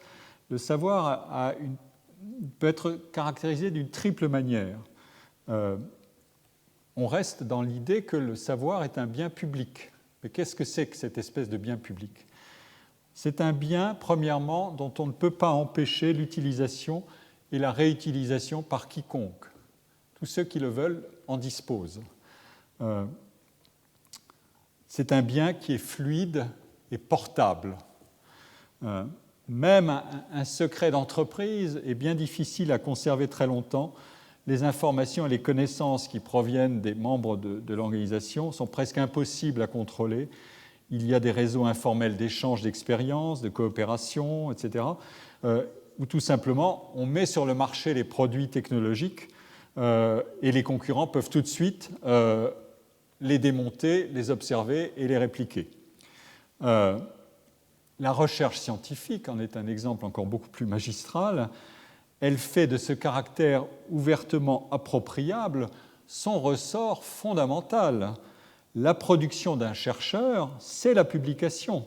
le savoir peut être caractérisé d'une triple manière. On reste dans l'idée que le savoir est un bien public. Mais qu'est-ce que c'est que cette espèce de bien public ? C'est un bien, premièrement, dont on ne peut pas empêcher l'utilisation et la réutilisation par quiconque. Tous ceux qui le veulent en disposent. C'est un bien qui est fluide et portable. Même un secret d'entreprise est bien difficile à conserver très longtemps. Les informations et les connaissances qui proviennent des membres de l'organisation sont presque impossibles à contrôler. Il y a des réseaux informels d'échange d'expériences, de coopération, etc., où tout simplement on met sur le marché les produits technologiques et les concurrents peuvent tout de suite les démonter, les observer et les répliquer. La recherche scientifique en est un exemple encore beaucoup plus magistral. Elle fait de ce caractère ouvertement appropriable son ressort fondamental. La production d'un chercheur, c'est la publication,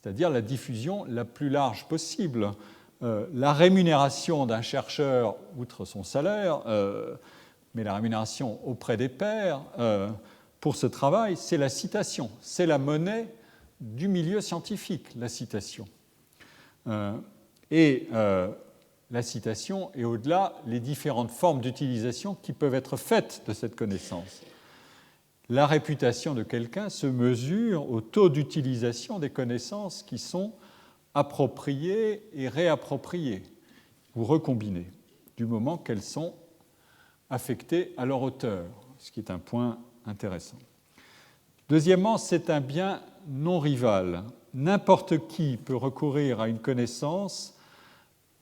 c'est-à-dire la diffusion la plus large possible. La rémunération d'un chercheur, outre son salaire, mais la rémunération auprès des pairs pour ce travail, c'est la citation, c'est la monnaie du milieu scientifique, la citation. La citation et au-delà les différentes formes d'utilisation qui peuvent être faites de cette connaissance. La réputation de quelqu'un se mesure au taux d'utilisation des connaissances qui sont appropriées et réappropriées ou recombinées, du moment qu'elles sont affectées à leur auteur, ce qui est un point intéressant. Deuxièmement, c'est un bien non rival. N'importe qui peut recourir à une connaissance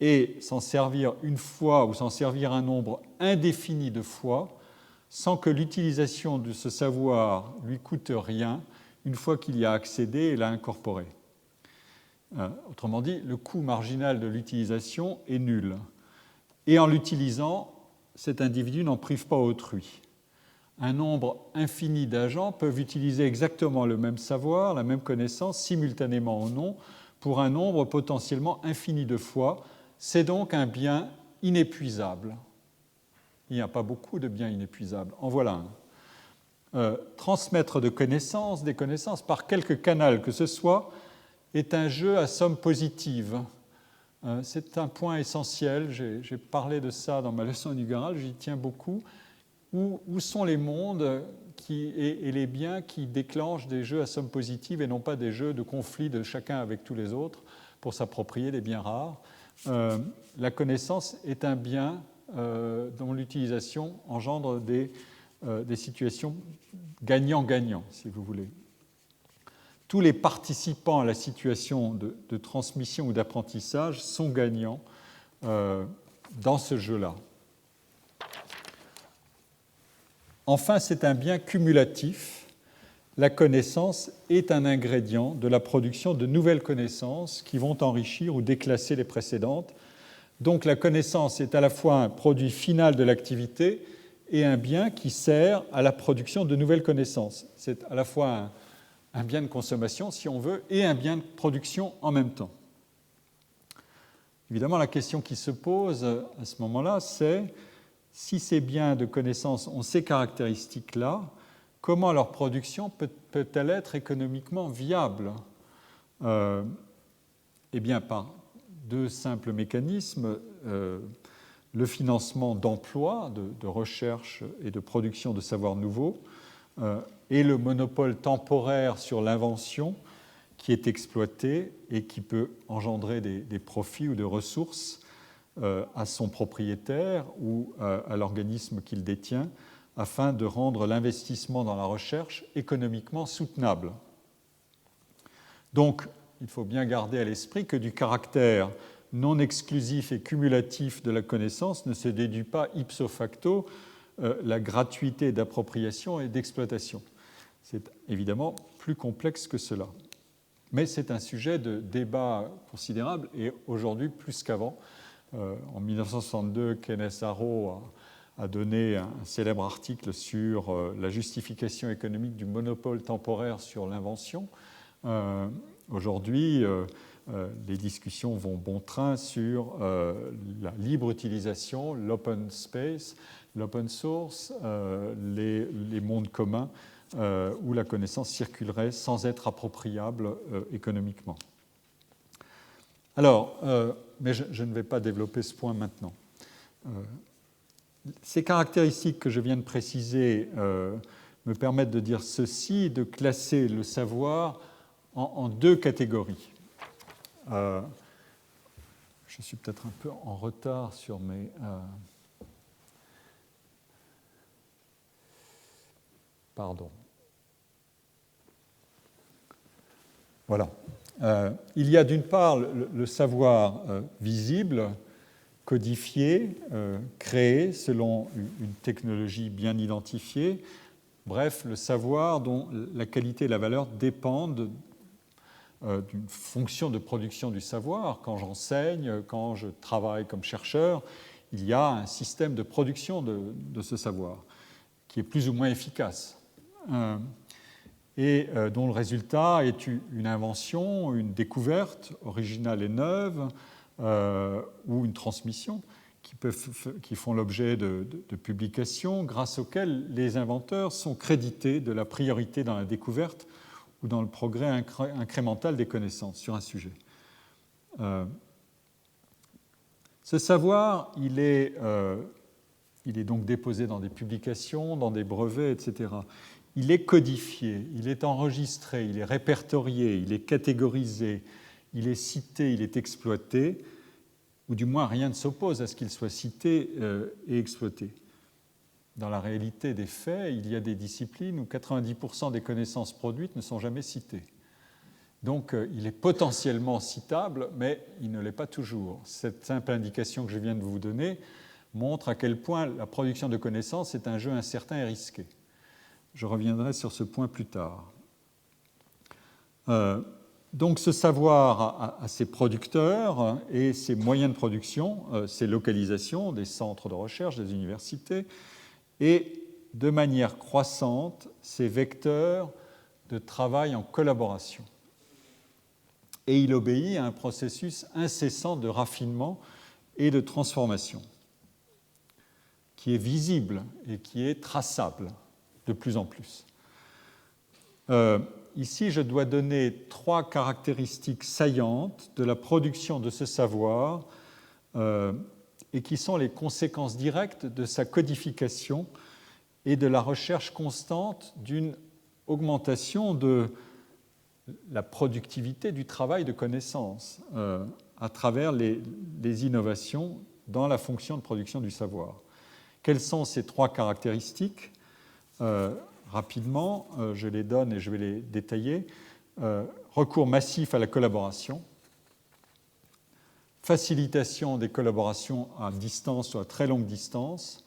et s'en servir une fois ou s'en servir un nombre indéfini de fois sans que l'utilisation de ce savoir lui coûte rien une fois qu'il y a accédé et l'a incorporé. Autrement dit, le coût marginal de l'utilisation est nul. Et en l'utilisant, cet individu n'en prive pas autrui. Un nombre infini d'agents peuvent utiliser exactement le même savoir, la même connaissance, simultanément ou non, pour un nombre potentiellement infini de fois. C'est donc un bien inépuisable. Il n'y a pas beaucoup de biens inépuisables. En voilà un. Transmettre des connaissances par quelque canal que ce soit est un jeu à somme positive. C'est un point essentiel. J'ai parlé de ça dans ma leçon inaugurale, j'y tiens beaucoup. Où sont les mondes et les biens qui déclenchent des jeux à somme positive et non pas des jeux de conflit de chacun avec tous les autres pour s'approprier des biens rares. La connaissance est un bien dont l'utilisation engendre des situations gagnant-gagnant, si vous voulez. Tous les participants à la situation de transmission ou d'apprentissage sont gagnants dans ce jeu-là. Enfin, c'est un bien cumulatif. La connaissance est un ingrédient de la production de nouvelles connaissances qui vont enrichir ou déclasser les précédentes. Donc la connaissance est à la fois un produit final de l'activité et un bien qui sert à la production de nouvelles connaissances. C'est à la fois un bien de consommation, si on veut, et un bien de production en même temps. évidemment, la question qui se pose à ce moment-là, c'est si ces biens de connaissance ont ces caractéristiques-là, comment leur production peut-elle être économiquement viable? Eh bien, par deux simples mécanismes, le financement d'emplois, de recherche et de production de savoirs nouveaux, et le monopole temporaire sur l'invention qui est exploité et qui peut engendrer des profits ou des ressources à son propriétaire ou à l'organisme qu'il détient, afin de rendre l'investissement dans la recherche économiquement soutenable. Donc, il faut bien garder à l'esprit que du caractère non exclusif et cumulatif de la connaissance ne se déduit pas ipso facto la gratuité d'appropriation et d'exploitation. C'est évidemment plus complexe que cela. Mais c'est un sujet de débat considérable et aujourd'hui plus qu'avant. En 1962, Kenneth Arrow a donné un célèbre article sur la justification économique du monopole temporaire sur l'invention. Aujourd'hui, les discussions vont bon train sur la libre utilisation, l'open space, l'open source, les mondes communs où la connaissance circulerait sans être appropriable économiquement. Alors, mais je ne vais pas développer ce point maintenant. Ces caractéristiques que je viens de préciser me permettent de dire ceci, de classer le savoir en deux catégories. Je suis peut-être un peu en retard sur mes... Pardon. Voilà. Il y a d'une part le savoir visible, codifié, créé selon une technologie bien identifiée. Bref, le savoir dont la qualité et la valeur dépendent d'une fonction de production du savoir. Quand j'enseigne, quand je travaille comme chercheur, il y a un système de production de ce savoir qui est plus ou moins efficace et dont le résultat est une invention, une découverte originale et neuve ou une transmission qui font l'objet de publications grâce auxquelles les inventeurs sont crédités de la priorité dans la découverte ou dans le progrès incrémental des connaissances sur un sujet. Ce savoir, il est donc déposé dans des publications, dans des brevets, etc. Il est codifié, il est enregistré, il est répertorié, il est catégorisé, il est cité, il est exploité, ou du moins rien ne s'oppose à ce qu'il soit cité et exploité. Dans la réalité des faits, il y a des disciplines où 90% des connaissances produites ne sont jamais citées. Donc il est potentiellement citable, mais il ne l'est pas toujours. Cette simple indication que je viens de vous donner montre à quel point la production de connaissances est un jeu incertain et risqué. Je reviendrai sur ce point plus tard. Donc ce savoir a ses producteurs et ses moyens de production, ses localisations des centres de recherche, des universités, et de manière croissante, ses vecteurs de travail en collaboration. Et il obéit à un processus incessant de raffinement et de transformation, qui est visible et qui est traçable de plus en plus. Ici, je dois donner 3 caractéristiques saillantes de la production de ce savoir et qui sont les conséquences directes de sa codification et de la recherche constante d'une augmentation de la productivité du travail de connaissance à travers les innovations dans la fonction de production du savoir. Quelles sont ces 3 caractéristiques ? Rapidement, je les donne et je vais les détailler. Recours massif à la collaboration, facilitation des collaborations à distance ou à très longue distance,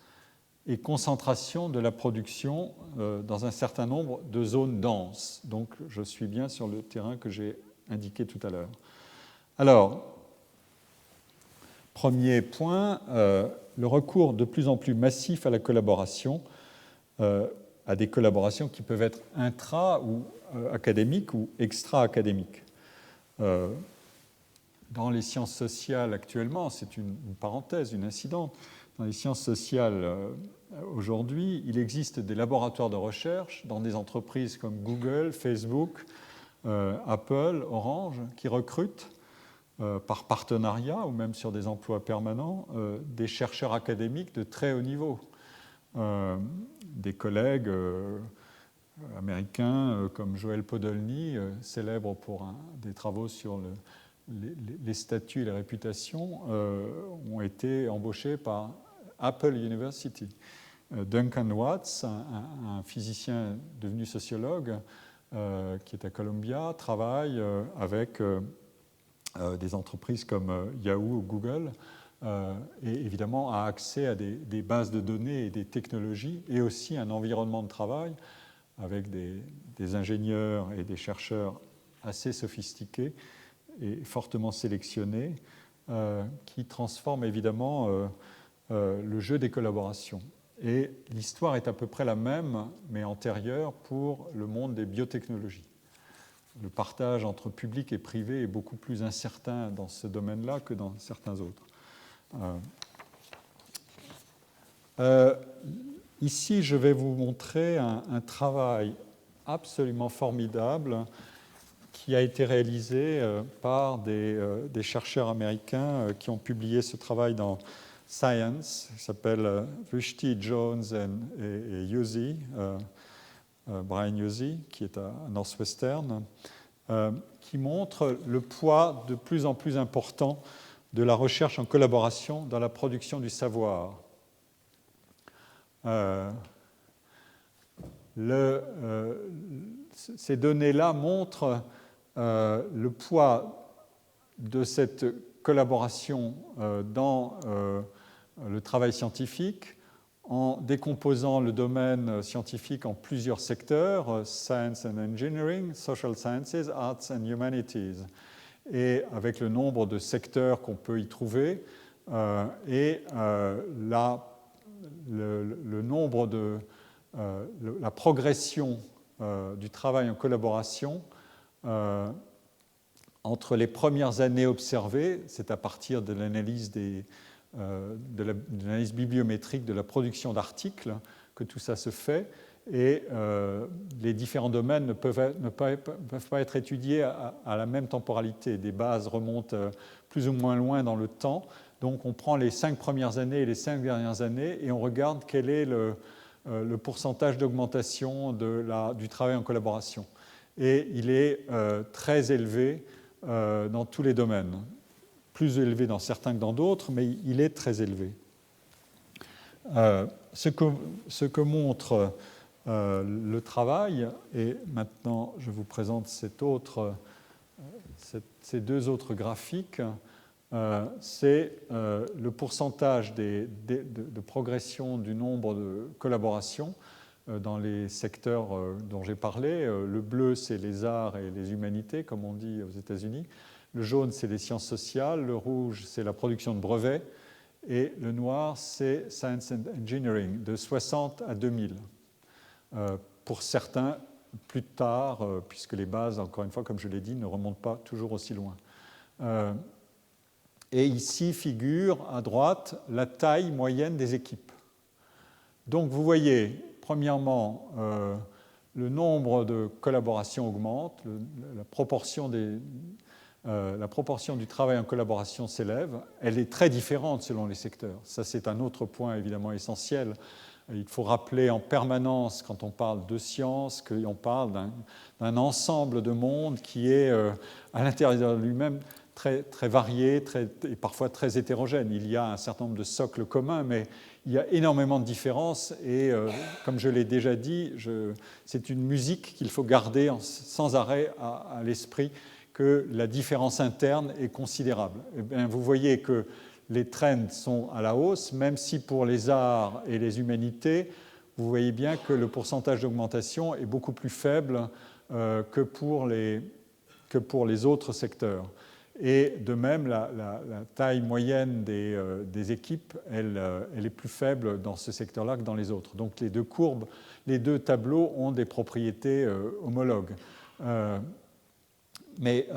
et concentration de la production dans un certain nombre de zones denses. Donc, je suis bien sur le terrain que j'ai indiqué tout à l'heure. Alors, premier point, le recours de plus en plus massif à la collaboration, à des collaborations qui peuvent être intra- ou académiques ou extra-académiques. dans les sciences sociales actuellement, c'est une parenthèse, une incidente, dans les sciences sociales aujourd'hui, il existe des laboratoires de recherche dans des entreprises comme Google, Facebook, Apple, Orange, qui recrutent par partenariat ou même sur des emplois permanents des chercheurs académiques de très haut niveau. Des collègues américains comme Joel Podolny, célèbre pour des travaux sur les statuts et les réputations, ont été embauchés par Apple University. Duncan Watts, un physicien devenu sociologue, qui est à Columbia, travaille avec des entreprises comme Yahoo ou Google, et évidemment a accès à des bases de données et des technologies, et aussi un environnement de travail avec des ingénieurs et des chercheurs assez sophistiqués et fortement sélectionnés, qui transforment évidemment le jeu des collaborations. Et l'histoire est à peu près la même, mais antérieure, pour le monde des biotechnologies. Le partage entre public et privé est beaucoup plus incertain dans ce domaine-là que dans certains autres. Ici, je vais vous montrer un travail absolument formidable qui a été réalisé par des chercheurs américains qui ont publié ce travail dans Science, qui s'appelle Rushdie, Jones et Yuzi, Brian Yuzi, qui est à Northwestern, qui montre le poids de plus en plus important de la recherche en collaboration dans la production du savoir. Ces données-là montrent le poids de cette collaboration dans le travail scientifique en décomposant le domaine scientifique en plusieurs secteurs, Science and Engineering, Social Sciences, Arts and Humanities, et avec le nombre de secteurs qu'on peut y trouver, et le nombre de la progression du travail en collaboration entre les premières années observées, c'est à partir de l'analyse de l'analyse bibliométrique de la production d'articles que tout ça se fait, et les différents domaines ne peuvent pas être étudiés à la même temporalité. Des bases remontent plus ou moins loin dans le temps, donc on prend les 5 premières années et les 5 dernières années et on regarde quel est le pourcentage d'augmentation du travail en collaboration. Et il est très élevé dans tous les domaines. Plus élevé dans certains que dans d'autres, mais il est très élevé. Ce que montre le travail, et maintenant je vous présente ces deux autres graphiques, c'est le pourcentage de progression du nombre de collaborations dans les secteurs dont j'ai parlé. Le bleu, c'est les arts et les humanités, comme on dit aux États-Unis. Le jaune, c'est les sciences sociales. Le rouge, c'est la production de brevets. Et le noir, c'est Science and Engineering, de 60 à 2000. Pour certains, plus tard, puisque les bases, encore une fois, comme je l'ai dit, ne remontent pas toujours aussi loin. Et ici figure, à droite, la taille moyenne des équipes. Donc, vous voyez, premièrement, le nombre de collaborations augmente, la proportion du travail en collaboration s'élève. Elle est très différente selon les secteurs. Ça, c'est un autre point évidemment essentiel. Il faut rappeler en permanence, quand on parle de science, qu'on parle d'un ensemble de monde qui est à l'intérieur de lui-même très, très varié et parfois très hétérogène. Il y a un certain nombre de socles communs, mais il y a énormément de différences. Et comme je l'ai déjà dit, c'est une musique qu'il faut garder sans arrêt à l'esprit, que la différence interne est considérable. Eh bien, vous voyez que les trends sont à la hausse, même si pour les arts et les humanités, vous voyez bien que le pourcentage d'augmentation est beaucoup plus faible que pour les autres secteurs. Et de même, la taille moyenne des équipes, elle est plus faible dans ce secteur-là que dans les autres. Donc les deux courbes, les deux tableaux ont des propriétés homologues. Mais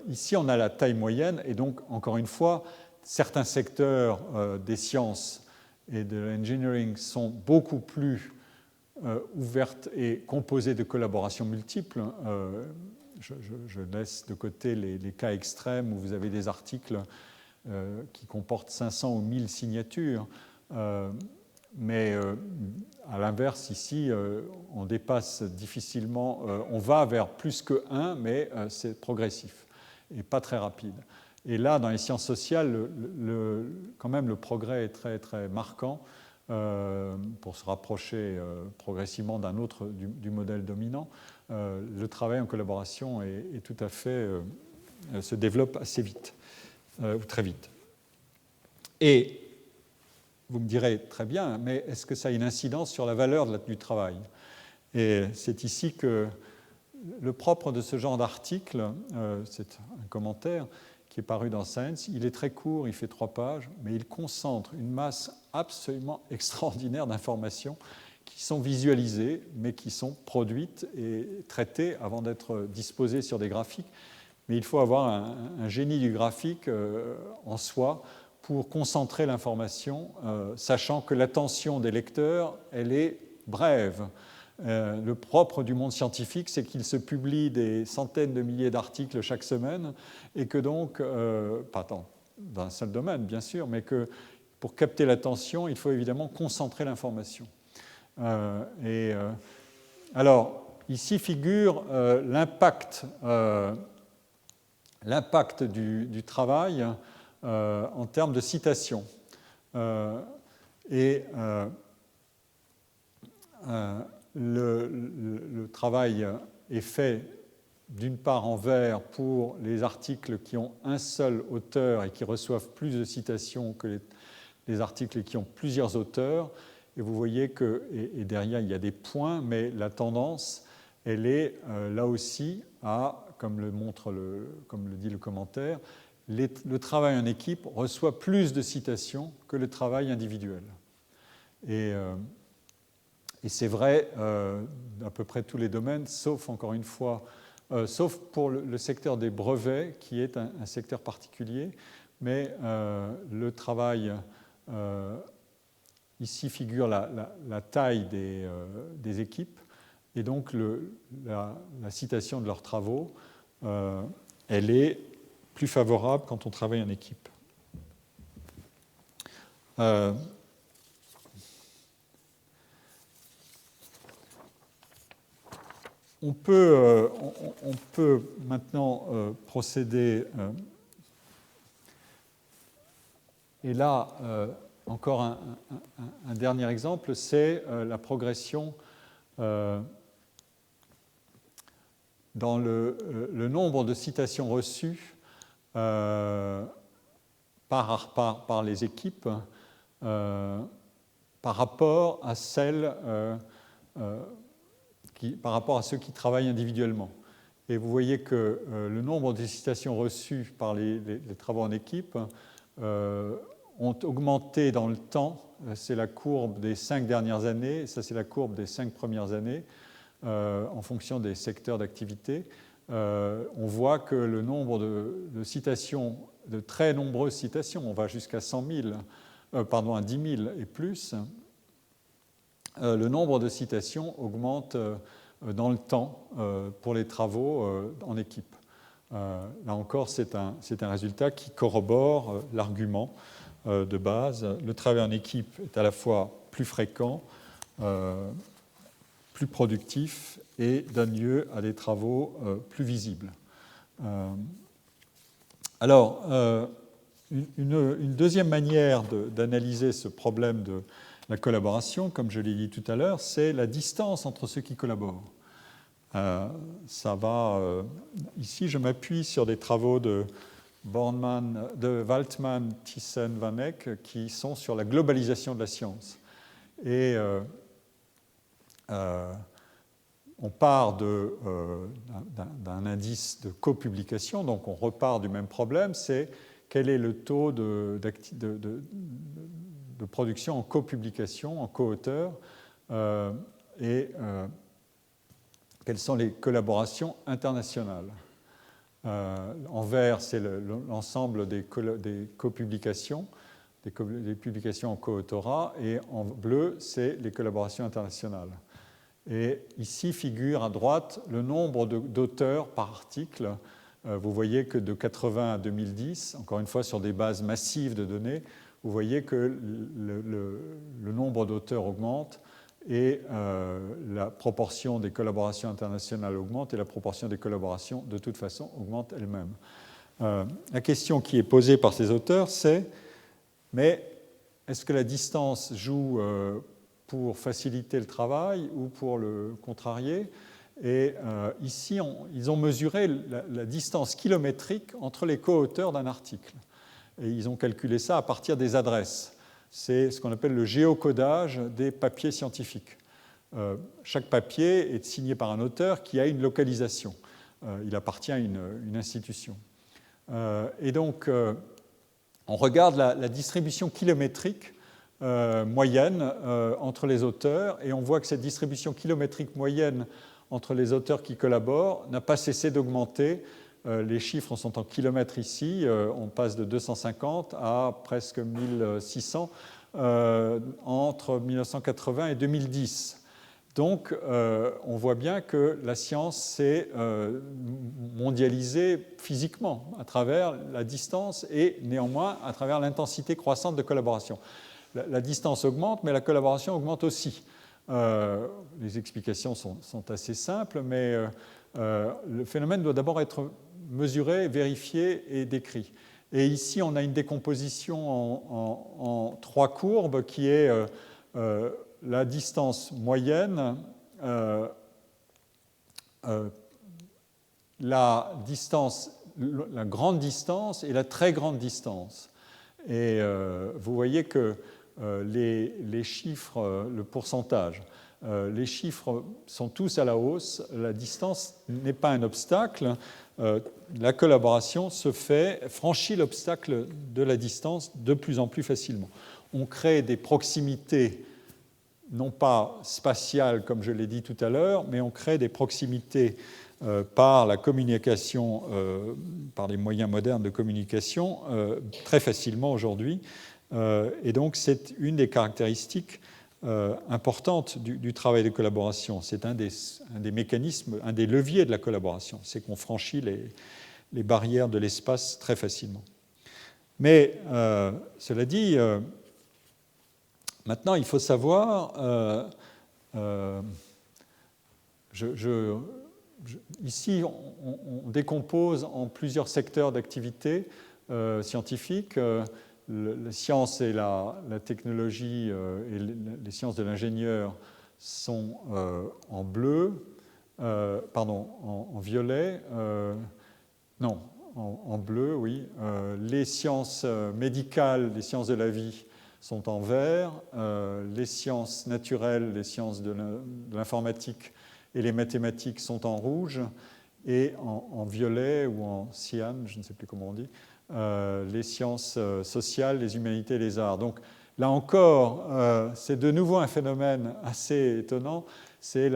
ici, on a la taille moyenne, et donc, encore une fois, certains secteurs des sciences et de l'engineering sont beaucoup plus ouvertes et composées de collaborations multiples. Je laisse de côté les cas extrêmes où vous avez des articles qui comportent 500 ou 1000 signatures. Mais à l'inverse, ici, on dépasse difficilement, on va vers plus que 1, mais c'est progressif et pas très rapide. Et là, dans les sciences sociales, quand même, le progrès est très, très marquant pour se rapprocher progressivement d'un autre, du modèle dominant. Le travail en collaboration est tout à fait, se développe assez vite, ou très vite. Et vous me direz, très bien, mais est-ce que ça a une incidence sur la valeur du travail? Et c'est ici que le propre de ce genre d'article, c'est un commentaire qui est paru dans Science, il est très court, il fait 3 pages, mais il concentre une masse absolument extraordinaire d'informations qui sont visualisées, mais qui sont produites et traitées avant d'être disposées sur des graphiques. Mais il faut avoir un génie du graphique en soi pour concentrer l'information, sachant que l'attention des lecteurs, elle est brève. Le propre du monde scientifique, c'est qu'il se publie des centaines de milliers d'articles chaque semaine, et que donc, pas tant d'un seul domaine, bien sûr, mais que pour capter l'attention, il faut évidemment concentrer l'information. Alors, ici figure l'impact du travail en termes de citation. Le travail est fait d'une part en vers pour les articles qui ont un seul auteur et qui reçoivent plus de citations que les articles qui ont plusieurs auteurs. Et vous voyez que, et derrière il y a des points, mais la tendance, elle est là aussi à, comme le dit le commentaire, le travail en équipe reçoit plus de citations que le travail individuel. Et c'est vrai à peu près tous les domaines, sauf, encore une fois, sauf pour le secteur des brevets, qui est un secteur particulier, mais le travail, ici figure la taille des équipes, et donc la citation de leurs travaux, elle est plus favorable quand on travaille en équipe. On peut maintenant procéder, et là, encore un dernier exemple, c'est la progression dans le nombre de citations reçues par les équipes par rapport à par rapport à ceux qui travaillent individuellement. Et vous voyez que le nombre de citations reçues par les travaux en équipe ont augmenté dans le temps. C'est la courbe des 5 dernières années, ça c'est la courbe des 5 premières années, en fonction des secteurs d'activité. On voit que le nombre de citations, de très nombreuses citations, on va jusqu'à 100 000, à 10 000 et plus, le nombre de citations augmente dans le temps pour les travaux en équipe. Là encore, c'est un résultat qui corrobore l'argument de base. Le travail en équipe est à la fois plus fréquent, plus productif et donne lieu à des travaux plus visibles. Alors, une deuxième manière d'analyser ce problème de la collaboration, comme je l'ai dit tout à l'heure, c'est la distance entre ceux qui collaborent. Ici, je m'appuie sur des travaux de Waltman, Thyssen, Van Eck, qui sont sur la globalisation de la science. Et on part d'un indice de copublication, donc on repart du même problème, c'est quel est le taux de production en copublication, en co-auteur, et quelles sont les collaborations internationales. En vert, c'est l'ensemble des copublications, des publications en co-autorat, et en bleu, c'est les collaborations internationales. Et ici figure à droite le nombre d'auteurs par article. Vous voyez que de 80 à 2010, encore une fois sur des bases massives de données, vous voyez que le nombre d'auteurs augmente et la proportion des collaborations internationales augmente et la proportion des collaborations, de toute façon, augmente elle-même. La question qui est posée par ces auteurs, c'est mais est-ce que la distance joue pour faciliter le travail ou pour le contrarier? Et ici, ils ont mesuré la distance kilométrique entre les co-auteurs d'un article. Et ils ont calculé ça à partir des adresses. C'est ce qu'on appelle le géocodage des papiers scientifiques. Chaque papier est signé par un auteur qui a une localisation. Il appartient à une institution. Et donc, on regarde la distribution kilométrique moyenne entre les auteurs, et on voit que cette distribution kilométrique moyenne entre les auteurs qui collaborent n'a pas cessé d'augmenter. Les chiffres sont en kilomètres ici, on passe de 250 à presque 1600 entre 1980 et 2010. Donc, on voit bien que la science s'est mondialisée physiquement à travers la distance et néanmoins à travers l'intensité croissante de collaboration. La distance augmente, mais la collaboration augmente aussi. Les explications sont assez simples, mais le phénomène doit d'abord être mesuré, vérifié et décrit. Et ici, on a une décomposition en trois courbes qui est la distance moyenne, la grande distance et la très grande distance. Et vous voyez que les chiffres, le pourcentage, les chiffres sont tous à la hausse. La distance n'est pas un obstacle. La collaboration franchit l'obstacle de la distance de plus en plus facilement. On crée des proximités, non pas spatiales comme je l'ai dit tout à l'heure, mais on crée des proximités par la communication, par les moyens modernes de communication, très facilement aujourd'hui. Et donc c'est une des caractéristiques importantes du travail de collaboration. C'est un des mécanismes, un des leviers de la collaboration, c'est qu'on franchit les barrières de l'espace très facilement. Mais cela dit, maintenant il faut savoir, ici on décompose en plusieurs secteurs d'activité scientifique. La science et la technologie et les sciences de l'ingénieur sont en bleu, en violet, non, en bleu, oui. Les sciences médicales, les sciences de la vie sont en vert, les sciences naturelles, les sciences de l'informatique et les mathématiques sont en rouge, et en violet ou en cyan, je ne sais plus comment on dit, les sciences sociales, les humanités et les arts. Donc là encore, c'est de nouveau un phénomène assez étonnant, c'est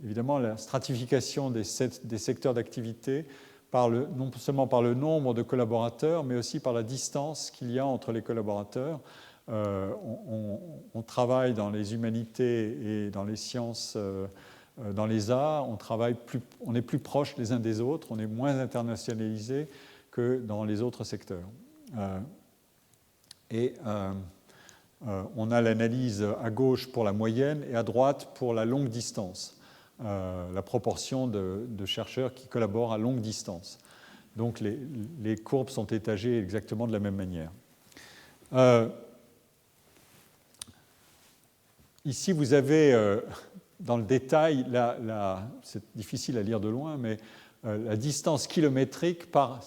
évidemment la stratification des secteurs d'activité, non seulement par le nombre de collaborateurs, mais aussi par la distance qu'il y a entre les collaborateurs. On travaille dans les humanités et dans les sciences, dans les arts, on est plus proche les uns des autres, on est moins internationalisé que dans les autres secteurs. On a l'analyse à gauche pour la moyenne et à droite pour la longue distance, la proportion de chercheurs qui collaborent à longue distance. Donc les courbes sont étagées exactement de la même manière. Ici, vous avez dans le détail, c'est difficile à lire de loin, mais la distance kilométrique par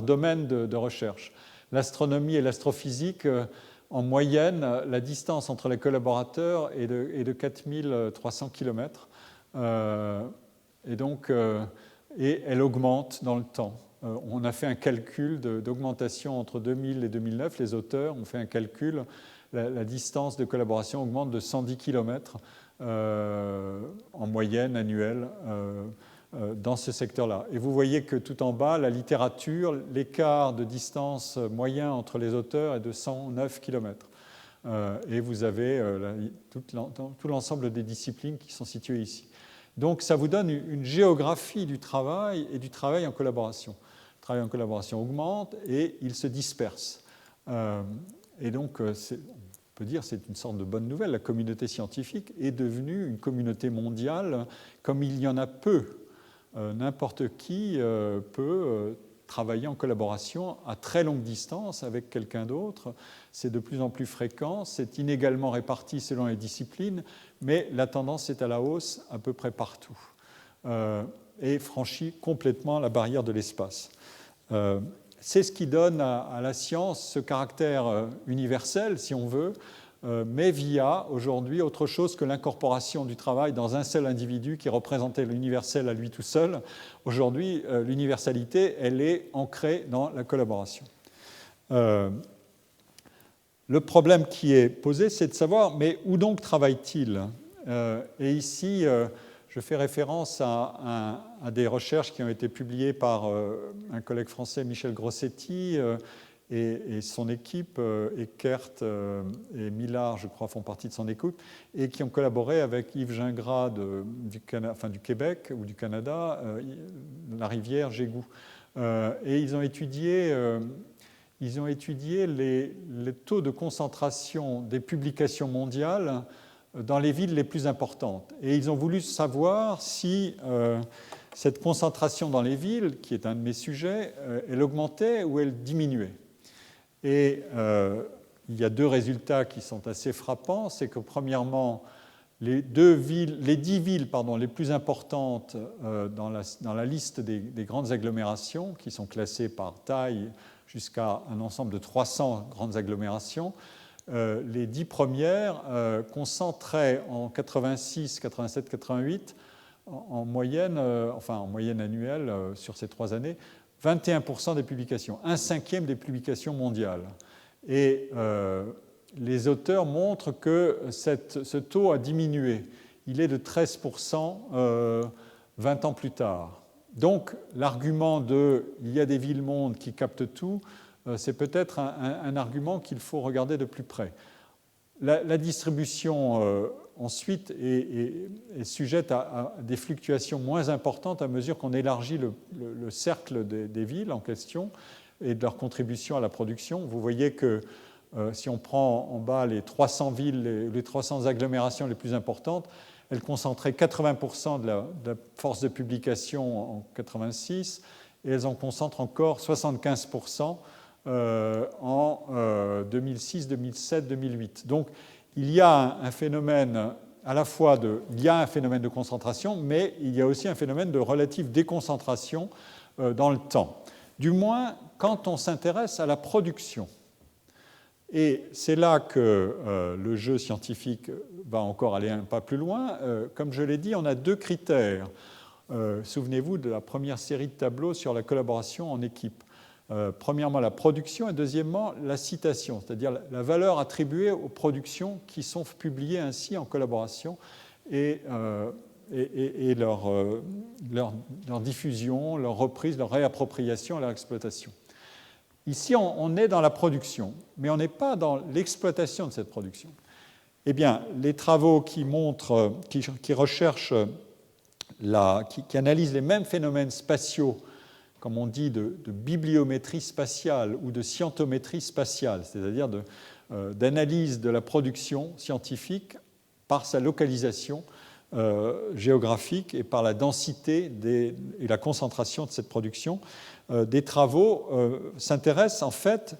domaine de recherche. L'astronomie et l'astrophysique, en moyenne, la distance entre les collaborateurs est de 4300 km. Et elle augmente dans le temps. On a fait un calcul d'augmentation entre 2000 et 2009. Les auteurs ont fait un calcul. La distance de collaboration augmente de 110 km en moyenne annuelle. dans ce secteur-là. Et vous voyez que tout en bas, la littérature, l'écart de distance moyen entre les auteurs est de 109 km. Et vous avez tout l'ensemble des disciplines qui sont situées ici. Donc ça vous donne une géographie du travail et du travail en collaboration. Le travail en collaboration augmente et il se disperse. Et donc on peut dire que c'est une sorte de bonne nouvelle. La communauté scientifique est devenue une communauté mondiale comme il y en a peu. N'importe qui peut travailler en collaboration à très longue distance avec quelqu'un d'autre. C'est de plus en plus fréquent, c'est inégalement réparti selon les disciplines, mais la tendance est à la hausse à peu près partout et franchit complètement la barrière de l'espace. C'est ce qui donne à la science ce caractère universel, si on veut, mais via aujourd'hui autre chose que l'incorporation du travail dans un seul individu qui représentait l'universel à lui tout seul. Aujourd'hui, l'universalité, elle est ancrée dans la collaboration. Le problème qui est posé, c'est de savoir, mais où donc travaille-t-il ? Et ici, je fais référence à des recherches qui ont été publiées par un collègue français, Michel Grossetti, et son équipe, Eckert et Millard, je crois, font partie de son équipe, et qui ont collaboré avec Yves Gingras du Québec ou du Canada, la rivière Gégou. Et ils ont étudié les taux de concentration des publications mondiales dans les villes les plus importantes. Et ils ont voulu savoir si cette concentration dans les villes, qui est un de mes sujets, elle augmentait ou elle diminuait. Et il y a deux résultats qui sont assez frappants. C'est que premièrement, les 10 villes les plus importantes dans la liste des grandes agglomérations, qui sont classées par taille jusqu'à un ensemble de 300 grandes agglomérations, les 10 premières concentraient en 86, 87, 88 en moyenne annuelle sur ces 3 années, 21% des publications, 1/5 des publications mondiales. Et les auteurs montrent que ce taux a diminué. Il est de 13% 20 ans plus tard. Donc l'argument de « il y a des villes-mondes qui captent tout », c'est peut-être un argument qu'il faut regarder de plus près. La distribution ensuite est sujette à des fluctuations moins importantes à mesure qu'on élargit le cercle des villes en question et de leur contribution à la production. Vous voyez que si on prend en bas les 300 villes, les 300 agglomérations les plus importantes, elles concentraient 80% de la force de publication en 86 et elles en concentrent encore 75% en 2006, 2007, 2008. Donc il y a un phénomène à la fois un phénomène de concentration, mais il y a aussi un phénomène de relative déconcentration dans le temps. Du moins quand on s'intéresse à la production. Et c'est là que le jeu scientifique va encore aller un pas plus loin. Comme je l'ai dit, on a 2 critères. Souvenez-vous de la première série de tableaux sur la collaboration en équipe. Premièrement, la production et deuxièmement, la citation, c'est-à-dire la valeur attribuée aux productions qui sont publiées ainsi en collaboration et leur diffusion, leur reprise, leur réappropriation et leur exploitation. Ici, on est dans la production, mais on n'est pas dans l'exploitation de cette production. Eh bien, les travaux qui recherchent, qui analysent les mêmes phénomènes spatiaux, comme on dit, de bibliométrie spatiale ou de scientométrie spatiale, c'est-à-dire d'analyse de la production scientifique par sa localisation géographique et par la densité et la concentration de cette production. Des travaux s'intéressent en fait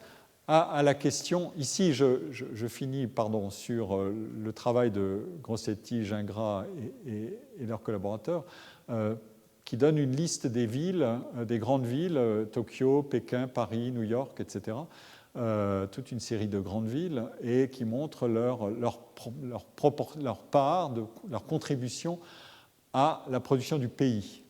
à la question. Ici, je finis sur le travail de Grossetti, Gingras et leurs collaborateurs, qui donne une liste des villes, des grandes villes, Tokyo, Pékin, Paris, New York, etc., toute une série de grandes villes, et qui montre leur part, leur contribution à la production du pays.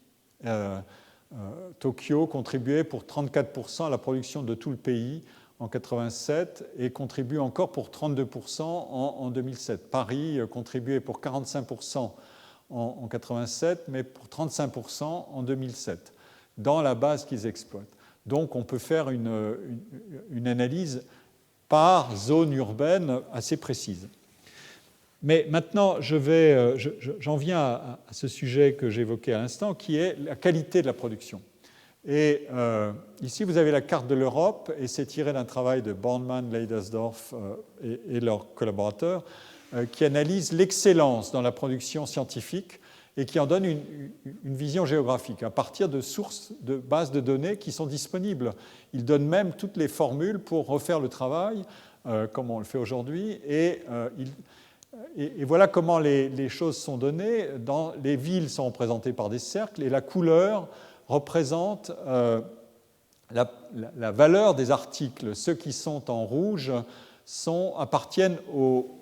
Tokyo contribuait pour 34% à la production de tout le pays en 87 et contribue encore pour 32% en 2007. Paris contribuait pour 45% en 1987, mais pour 35% en 2007, dans la base qu'ils exploitent. Donc on peut faire une analyse par zone urbaine assez précise. Mais maintenant, j'en viens à ce sujet que j'évoquais à l'instant, qui est la qualité de la production. Et ici, vous avez la carte de l'Europe, et c'est tiré d'un travail de Bornemann, Leidersdorf et leurs collaborateurs, qui analyse l'excellence dans la production scientifique et qui en donne une vision géographique à partir de sources, de bases de données qui sont disponibles. Ils donnent même toutes les formules pour refaire le travail, comme on le fait aujourd'hui, et voilà comment les choses sont données. Les villes sont représentées par des cercles, et la couleur représente la valeur des articles. Ceux qui sont en rouge appartiennent au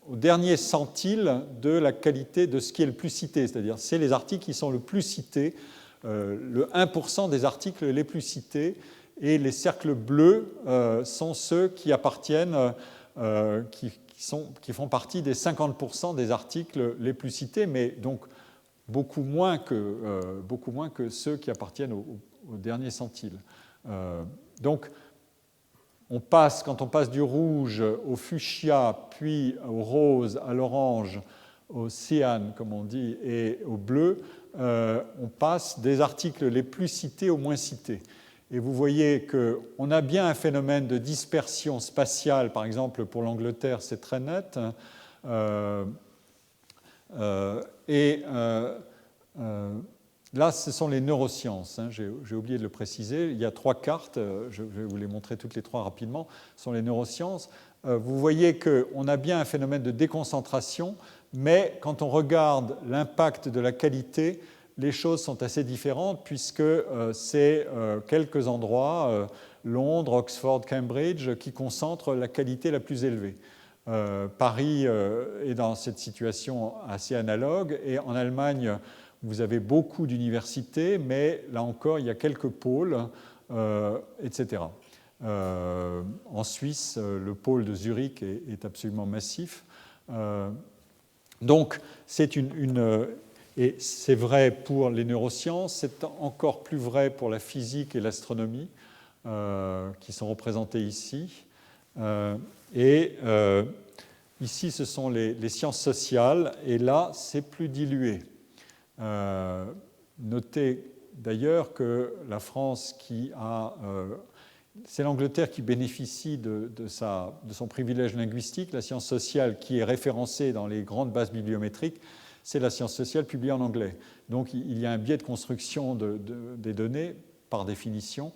dernier centile de la qualité de ce qui est le plus cité, c'est-à-dire c'est les articles qui sont le plus cités, le 1% des articles les plus cités, et les cercles bleus sont ceux qui appartiennent, qui font partie des 50% des articles les plus cités, mais donc beaucoup moins que ceux qui appartiennent au dernier centile. Donc, quand on passe du rouge au fuchsia, puis au rose, à l'orange, au cyan, comme on dit, et au bleu, on passe des articles les plus cités aux moins cités. Et vous voyez qu'on a bien un phénomène de dispersion spatiale, par exemple pour l'Angleterre, c'est très net. Là, ce sont les neurosciences. J'ai oublié de le préciser. Il y a 3 cartes. Je vais vous les montrer toutes les 3 rapidement. Ce sont les neurosciences. Vous voyez qu'on a bien un phénomène de déconcentration, mais quand on regarde l'impact de la qualité, les choses sont assez différentes puisque c'est quelques endroits, Londres, Oxford, Cambridge, qui concentrent la qualité la plus élevée. Paris est dans cette situation assez analogue, et en Allemagne, vous avez beaucoup d'universités, mais là encore, il y a quelques pôles, etc. En Suisse, le pôle de Zurich est absolument massif. Donc, et c'est vrai pour les neurosciences, c'est encore plus vrai pour la physique et l'astronomie, qui sont représentées ici. Ici, ce sont les sciences sociales, et là, c'est plus dilué. Notez d'ailleurs que la France c'est l'Angleterre qui bénéficie de son privilège linguistique. La science sociale qui est référencée dans les grandes bases bibliométriques, c'est la science sociale publiée en anglais. Donc il y a un biais de construction des données, par définition,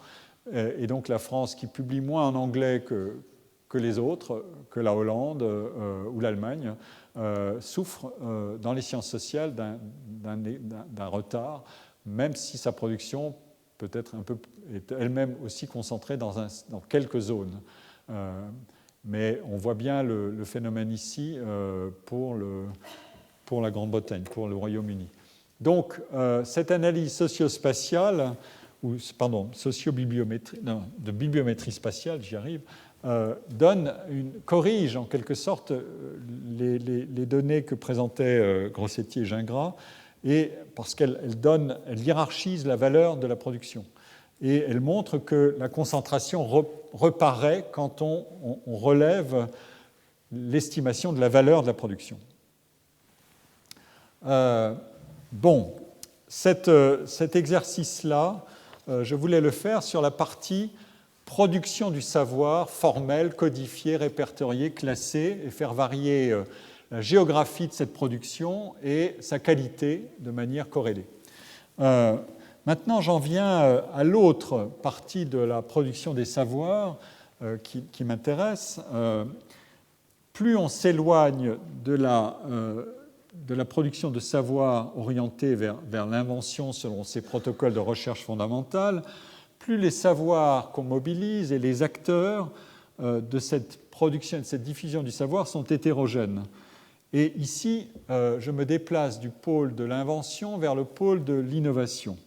et donc la France qui publie moins en anglais que les autres, que la Hollande ou l'Allemagne, souffre dans les sciences sociales d'un retard, même si sa production peut-être est elle-même aussi concentrée dans quelques zones. Mais on voit bien le phénomène ici pour la Grande-Bretagne, pour le Royaume-Uni. Donc, cette analyse socio-spatiale, de bibliométrie spatiale, j'y arrive, corrige en quelque sorte les données que présentaient Grossetti et Gingras, parce qu'elle hiérarchise la valeur de la production. Et elle montre que la concentration reparaît quand on relève l'estimation de la valeur de la production. Cet exercice-là, je voulais le faire sur la partie production du savoir formel, codifié, répertorié, classé, et faire varier la géographie de cette production et sa qualité de manière corrélée. Maintenant, j'en viens à l'autre partie de la production des savoirs qui m'intéresse. Plus on s'éloigne de la production de savoir orientée vers l'invention selon ces protocoles de recherche fondamentale, plus les savoirs qu'on mobilise et les acteurs de cette production et de cette diffusion du savoir sont hétérogènes. Et ici, je me déplace du pôle de l'invention vers le pôle de l'innovation.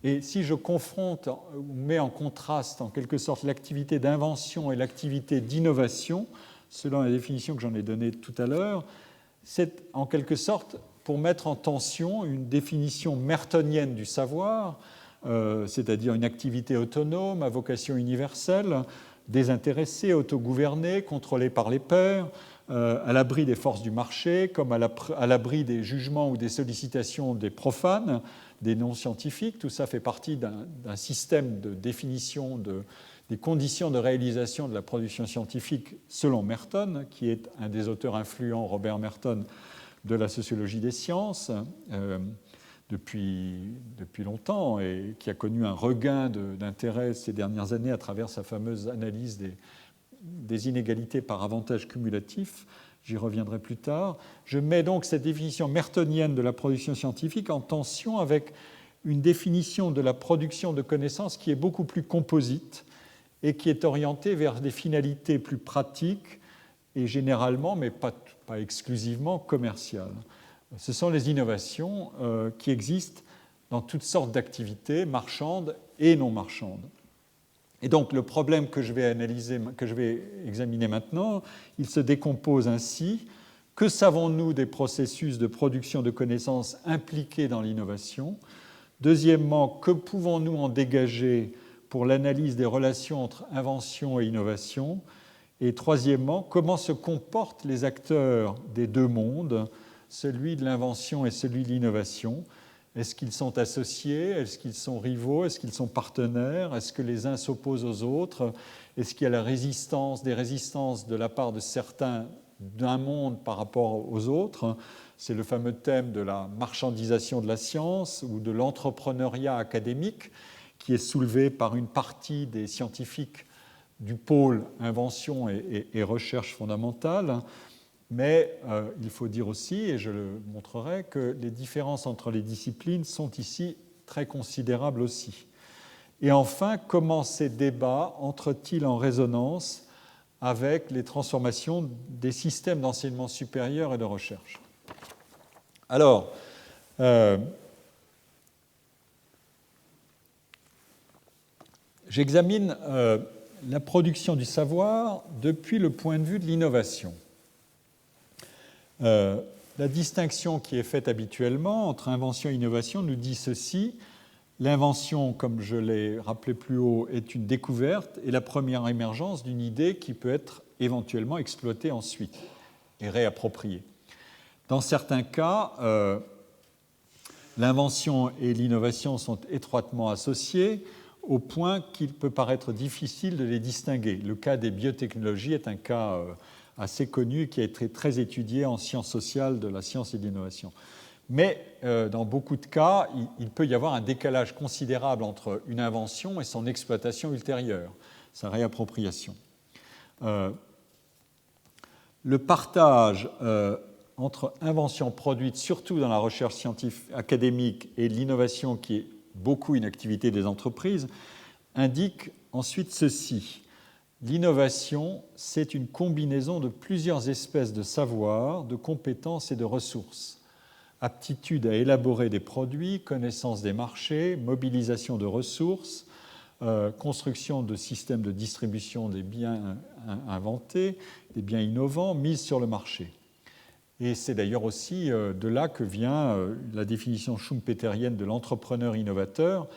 Et si je confronte ou mets en contraste en quelque sorte l'activité d'invention et l'activité d'innovation, selon la définition que j'en ai donnée tout à l'heure, c'est en quelque sorte pour mettre en tension une définition mertonienne du savoir, c'est-à-dire une activité autonome à vocation universelle, désintéressée, autogouvernée, contrôlée par les pairs, à l'abri des forces du marché, comme à l'abri des jugements ou des sollicitations des profanes, des non-scientifiques. Tout ça fait partie d'un système de définition des conditions de réalisation de la production scientifique selon Merton, qui est un des auteurs influents, Robert Merton, de la sociologie des sciences depuis longtemps et qui a connu un regain d'intérêt ces dernières années à travers sa fameuse analyse des inégalités par avantage cumulatif. J'y reviendrai plus tard. Je mets donc cette définition mertonienne de la production scientifique en tension avec une définition de la production de connaissances qui est beaucoup plus composite et qui est orientée vers des finalités plus pratiques et généralement, mais pas exclusivement, commerciales. Ce sont les innovations qui existent dans toutes sortes d'activités, marchandes et non marchandes. Et donc le problème que je vais examiner maintenant, il se décompose ainsi. Que savons-nous des processus de production de connaissances impliqués dans l'innovation? Deuxièmement, que pouvons-nous en dégager pour l'analyse des relations entre invention et innovation? Et troisièmement, comment se comportent les acteurs des deux mondes, celui de l'invention et celui de l'innovation? Est-ce qu'ils sont associés? Est-ce qu'ils sont rivaux? Est-ce qu'ils sont partenaires? Est-ce que les uns s'opposent aux autres? Est-ce qu'il y a des résistances de la part de certains d'un monde par rapport aux autres? C'est le fameux thème de la marchandisation de la science ou de l'entrepreneuriat académique qui est soulevé par une partie des scientifiques du pôle invention et recherche fondamentale. Mais il faut dire aussi, et je le montrerai, que les différences entre les disciplines sont ici très considérables aussi. Et enfin, comment ces débats entrent-ils en résonance avec les transformations des systèmes d'enseignement supérieur et de recherche? Alors, j'examine la production du savoir depuis le point de vue de l'innovation. La distinction qui est faite habituellement entre invention et innovation nous dit ceci. L'invention, comme je l'ai rappelé plus haut, est une découverte et la première émergence d'une idée qui peut être éventuellement exploitée ensuite et réappropriée. Dans certains cas, l'invention et l'innovation sont étroitement associées au point qu'il peut paraître difficile de les distinguer. Le cas des biotechnologies est un cas assez connu qui a été très étudié en sciences sociales de la science et de l'innovation. Mais dans beaucoup de cas, il peut y avoir un décalage considérable entre une invention et son exploitation ultérieure, sa réappropriation. Le partage entre invention produite, surtout dans la recherche scientifique académique, et l'innovation, qui est beaucoup une activité des entreprises, indique ensuite ceci. L'innovation, c'est une combinaison de plusieurs espèces de savoirs, de compétences et de ressources. Aptitude à élaborer des produits, connaissance des marchés, mobilisation de ressources, construction de systèmes de distribution des biens inventés, des biens innovants, mise sur le marché. Et c'est d'ailleurs aussi de là que vient la définition schumpeterienne de l'entrepreneur innovateur.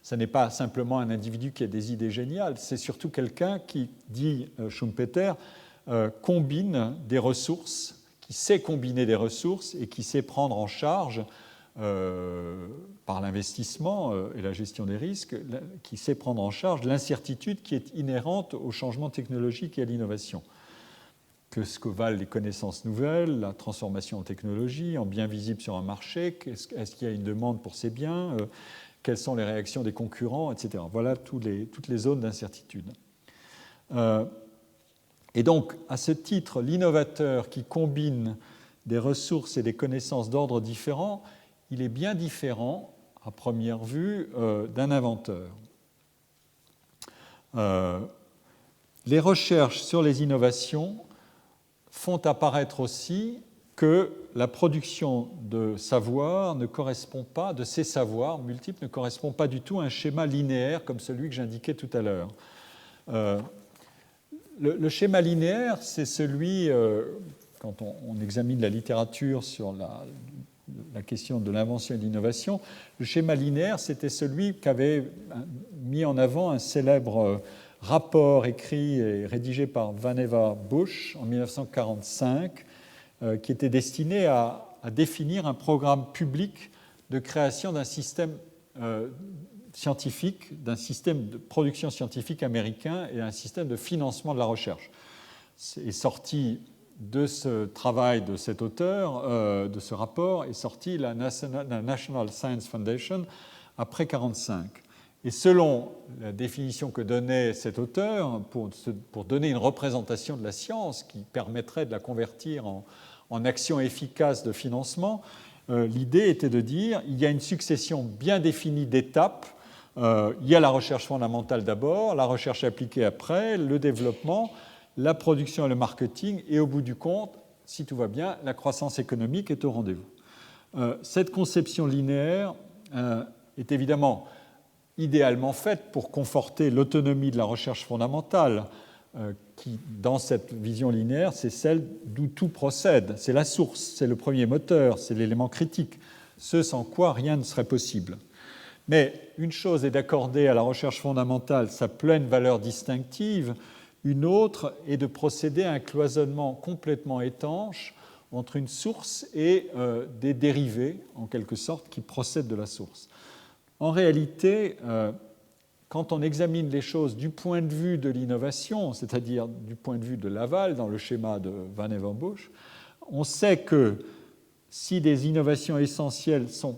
Ce n'est pas simplement un individu qui a des idées géniales, c'est surtout quelqu'un qui, dit Schumpeter, combine des ressources, qui sait combiner des ressources et qui sait prendre en charge, par l'investissement et la gestion des risques, qui sait prendre en charge l'incertitude qui est inhérente au changement technologique et à l'innovation. Ce que valent les connaissances nouvelles, la transformation en technologie, en biens visibles sur un marché, est-ce qu'il y a une demande pour ces biens, quelles sont les réactions des concurrents, etc. Voilà toutes les zones d'incertitude. Et donc, à ce titre, l'innovateur qui combine des ressources et des connaissances d'ordre différents, il est bien différent, à première vue, d'un inventeur. Les recherches sur les innovations font apparaître aussi que la production de savoir ne correspond pas, de ces savoirs multiples, ne correspond pas du tout à un schéma linéaire comme celui que j'indiquais tout à l'heure. Le schéma linéaire, c'est celui quand on examine la littérature sur la question de l'invention et de l'innovation, le schéma linéaire, c'était celui qu'avait mis en avant un célèbre rapport écrit et rédigé par Vannevar Bush en 1945, qui était destiné à définir un programme public de création d'un système scientifique, d'un système de production scientifique américain et un système de financement de la recherche. Est sorti de ce travail de cet auteur, de ce rapport, est sorti la National Science Foundation après 1945. Et selon la définition que donnait cet auteur, pour donner une représentation de la science qui permettrait de la convertir en action efficace de financement, l'idée était de dire il y a une succession bien définie d'étapes. Il y a la recherche fondamentale d'abord, la recherche appliquée après, le développement, la production et le marketing, et au bout du compte, si tout va bien, la croissance économique est au rendez-vous. Cette conception linéaire est évidemment idéalement faite pour conforter l'autonomie de la recherche fondamentale, qui, dans cette vision linéaire, c'est celle d'où tout procède. C'est la source, c'est le premier moteur, c'est l'élément critique, ce sans quoi rien ne serait possible. Mais une chose est d'accorder à la recherche fondamentale sa pleine valeur distinctive, une autre est de procéder à un cloisonnement complètement étanche entre une source et des dérivés, en quelque sorte, qui procèdent de la source. En réalité, quand on examine les choses du point de vue de l'innovation, c'est-à-dire du point de vue de l'aval, dans le schéma de Vannevar Bush, on sait que si des innovations essentielles sont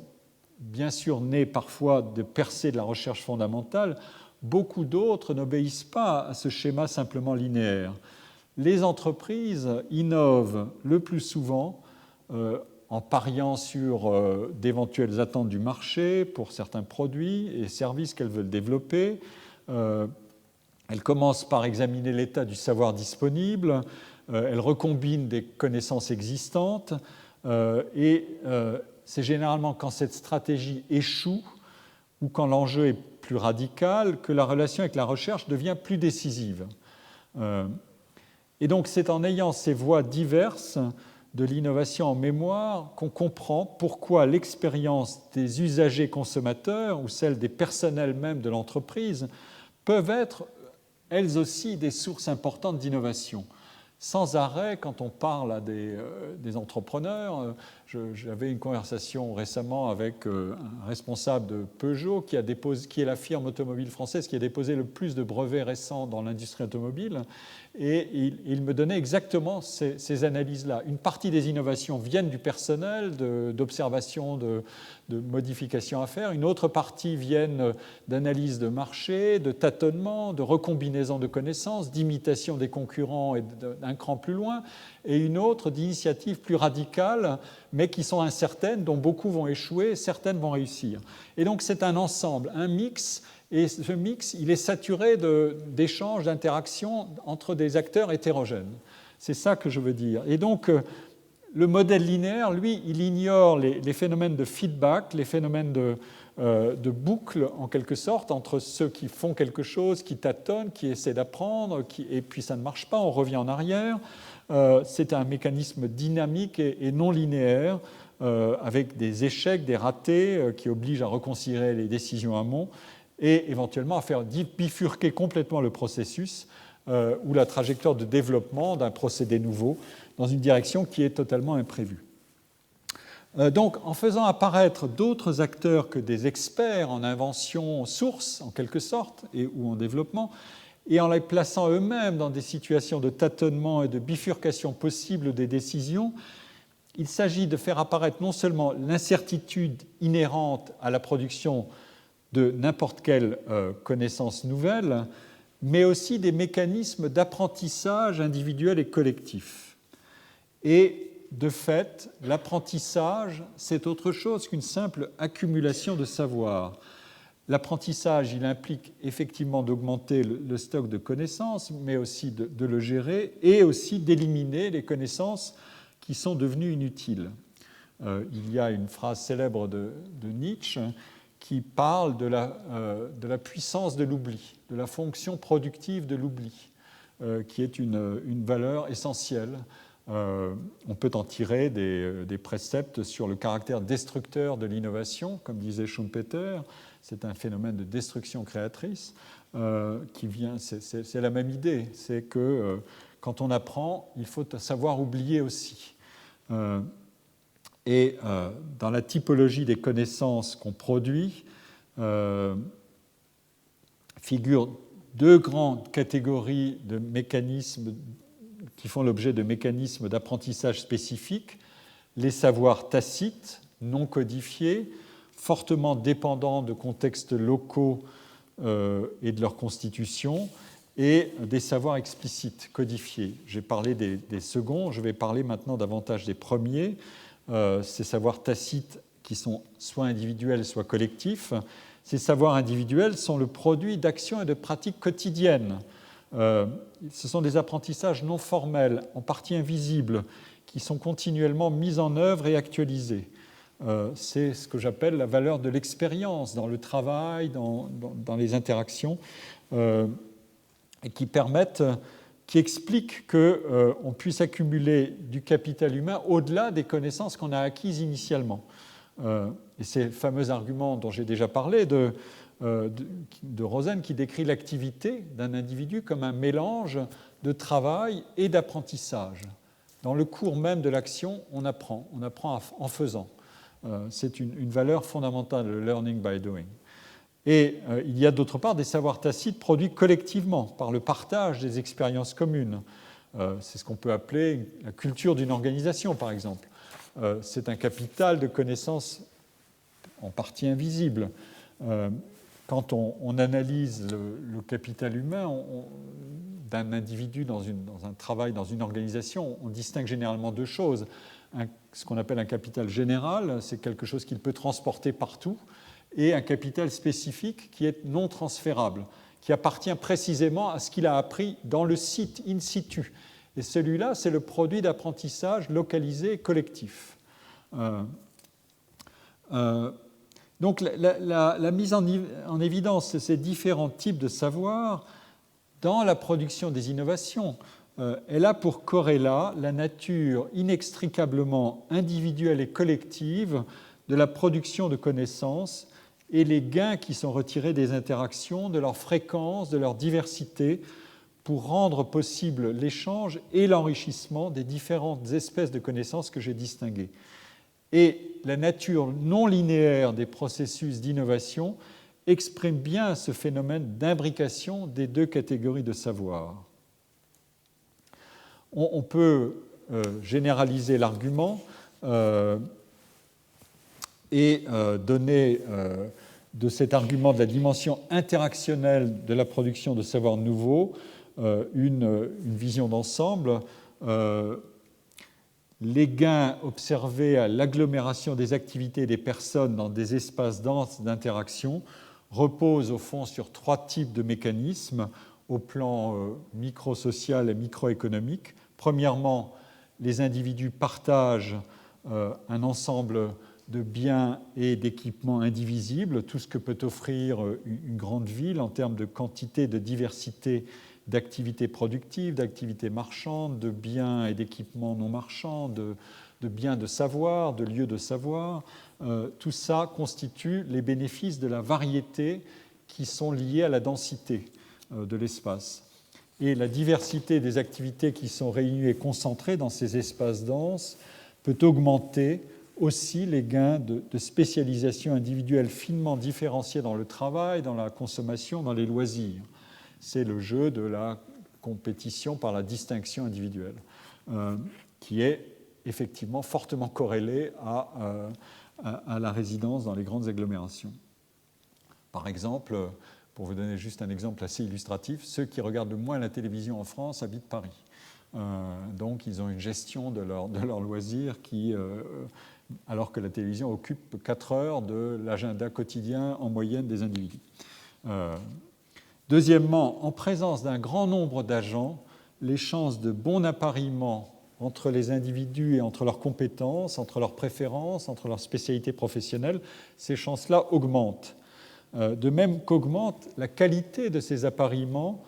bien sûr nées parfois de percées de la recherche fondamentale, beaucoup d'autres n'obéissent pas à ce schéma simplement linéaire. Les entreprises innovent le plus souvent en pariant sur d'éventuelles attentes du marché pour certains produits et services qu'elles veulent développer. Elles commencent par examiner l'état du savoir disponible, elles recombinent des connaissances existantes et c'est généralement quand cette stratégie échoue ou quand l'enjeu est plus radical que la relation avec la recherche devient plus décisive. Et donc c'est en ayant ces voies diverses de l'innovation en mémoire qu'on comprend pourquoi l'expérience des usagers consommateurs ou celle des personnels même de l'entreprise peuvent être elles aussi des sources importantes d'innovation. Sans arrêt, quand on parle à des entrepreneurs, j'avais une conversation récemment avec un responsable de Peugeot qui est la firme automobile française qui a déposé le plus de brevets récents dans l'industrie automobile, et il me donnait exactement ces analyses-là. Une partie des innovations viennent du personnel, d'observation, de modifications à faire. Une autre partie viennent d'analyse de marché, de tâtonnement, de recombinaison de connaissances, d'imitation des concurrents et d'un cran plus loin, et une autre d'initiatives plus radicales, mais qui sont incertaines, dont beaucoup vont échouer, certaines vont réussir. Et donc c'est un ensemble, un mix, et ce mix, il est saturé d'échanges, d'interactions entre des acteurs hétérogènes. C'est ça que je veux dire. Et donc le modèle linéaire, lui, il ignore les phénomènes de feedback, les phénomènes de boucle, en quelque sorte, entre ceux qui font quelque chose, qui tâtonnent, qui essaient d'apprendre, et puis ça ne marche pas, on revient en arrière. C'est un mécanisme dynamique et non linéaire, avec des échecs, des ratés, qui obligent à reconsidérer les décisions amont et éventuellement à faire bifurquer complètement le processus ou la trajectoire de développement d'un procédé nouveau dans une direction qui est totalement imprévue. Donc, en faisant apparaître d'autres acteurs que des experts en invention source, en quelque sorte, ou en développement, et en les plaçant eux-mêmes dans des situations de tâtonnement et de bifurcation possible des décisions, il s'agit de faire apparaître non seulement l'incertitude inhérente à la production de n'importe quelle connaissance nouvelle, mais aussi des mécanismes d'apprentissage individuel et collectif. Et de fait, l'apprentissage, c'est autre chose qu'une simple accumulation de savoir. L'apprentissage, il implique effectivement d'augmenter le stock de connaissances, mais aussi de le gérer et aussi d'éliminer les connaissances qui sont devenues inutiles. Il y a une phrase célèbre de Nietzsche qui parle de la puissance de l'oubli, de la fonction productive de l'oubli, qui est une valeur essentielle on peut en tirer des préceptes sur le caractère destructeur de l'innovation, comme disait Schumpeter. C'est un phénomène de destruction créatrice qui vient, c'est la même idée, c'est que quand on apprend, il faut savoir oublier aussi. Et dans la typologie des connaissances qu'on produit, figurent deux grandes catégories de mécanismes qui font l'objet de mécanismes d'apprentissage spécifiques, les savoirs tacites, non codifiés, fortement dépendants de contextes locaux et de leur constitution, et des savoirs explicites, codifiés. J'ai parlé des seconds, je vais parler maintenant davantage des premiers, ces savoirs tacites qui sont soit individuels, soit collectifs. Ces savoirs individuels sont le produit d'actions et de pratiques quotidiennes. Ce sont des apprentissages non formels, en partie invisibles, qui sont continuellement mis en œuvre et actualisés. C'est ce que j'appelle la valeur de l'expérience dans le travail, dans les interactions, et qui expliquent qu'on puisse accumuler du capital humain au-delà des connaissances qu'on a acquises initialement. Et ces fameux arguments dont j'ai déjà parlé de Rosen qui décrit l'activité d'un individu comme un mélange de travail et d'apprentissage. Dans le cours même de l'action, on apprend en faisant. C'est une valeur fondamentale, le learning by doing. Et il y a d'autre part des savoirs tacites produits collectivement par le partage des expériences communes. C'est ce qu'on peut appeler la culture d'une organisation, par exemple. C'est un capital de connaissances en partie invisible. Quand on analyse le capital humain d'un individu dans un travail, dans une organisation, on distingue généralement deux choses. Ce qu'on appelle un capital général, c'est quelque chose qu'il peut transporter partout, et un capital spécifique qui est non transférable, qui appartient précisément à ce qu'il a appris dans le site, in situ. Et celui-là, c'est le produit d'apprentissage localisé et collectif. Donc la mise en évidence de ces différents types de savoirs dans la production des innovations, elle a pour corrélat la nature inextricablement individuelle et collective de la production de connaissances et les gains qui sont retirés des interactions, de leur fréquence, de leur diversité, pour rendre possible l'échange et l'enrichissement des différentes espèces de connaissances que j'ai distinguées. Et la nature non linéaire des processus d'innovation exprime bien ce phénomène d'imbrication des deux catégories de savoir. On peut généraliser l'argument et donner de cet argument de la dimension interactionnelle de la production de savoirs nouveaux une vision d'ensemble. Les gains observés à l'agglomération des activités des personnes dans des espaces denses d'interaction reposent au fond sur trois types de mécanismes au plan microsocial et microéconomique. Premièrement, les individus partagent un ensemble de biens et d'équipements indivisibles, tout ce que peut offrir une grande ville en termes de quantité, de diversité d'activités productives, d'activités marchandes, de biens et d'équipements non marchands, de biens de savoir, de lieux de savoir. Tout ça constitue les bénéfices de la variété qui sont liés à la densité de l'espace. Et la diversité des activités qui sont réunies et concentrées dans ces espaces denses peut augmenter aussi les gains de spécialisation individuelle finement différenciés dans le travail, dans la consommation, dans les loisirs. C'est le jeu de la compétition par la distinction individuelle, qui est effectivement fortement corrélée à la résidence dans les grandes agglomérations. Par exemple, pour vous donner juste un exemple assez illustratif, ceux qui regardent le moins la télévision en France habitent Paris. Donc ils ont une gestion de leur loisir qui, alors que la télévision occupe 4 heures de l'agenda quotidien en moyenne des individus. Deuxièmement, en présence d'un grand nombre d'agents, les chances de bon appariement entre les individus et entre leurs compétences, entre leurs préférences, entre leurs spécialités professionnelles, ces chances-là augmentent. De même qu'augmente la qualité de ces appariements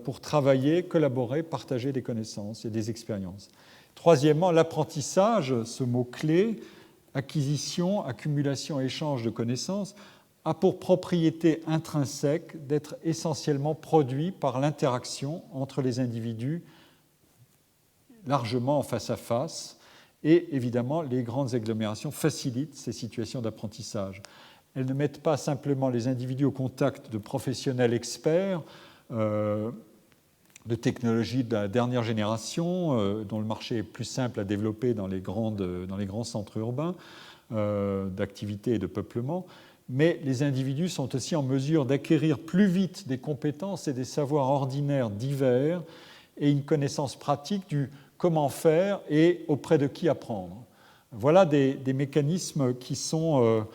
pour travailler, collaborer, partager des connaissances et des expériences. Troisièmement, l'apprentissage, ce mot-clé, acquisition, accumulation, échange de connaissances, a pour propriété intrinsèque d'être essentiellement produit par l'interaction entre les individus largement en face à face. Et évidemment, les grandes agglomérations facilitent ces situations d'apprentissage. Elles ne mettent pas simplement les individus au contact de professionnels experts, de technologies de la dernière génération, dont le marché est plus simple à développer dans les grands centres urbains d'activité et de peuplement, mais les individus sont aussi en mesure d'acquérir plus vite des compétences et des savoirs ordinaires divers et une connaissance pratique du comment faire et auprès de qui apprendre. Voilà des mécanismes qui sont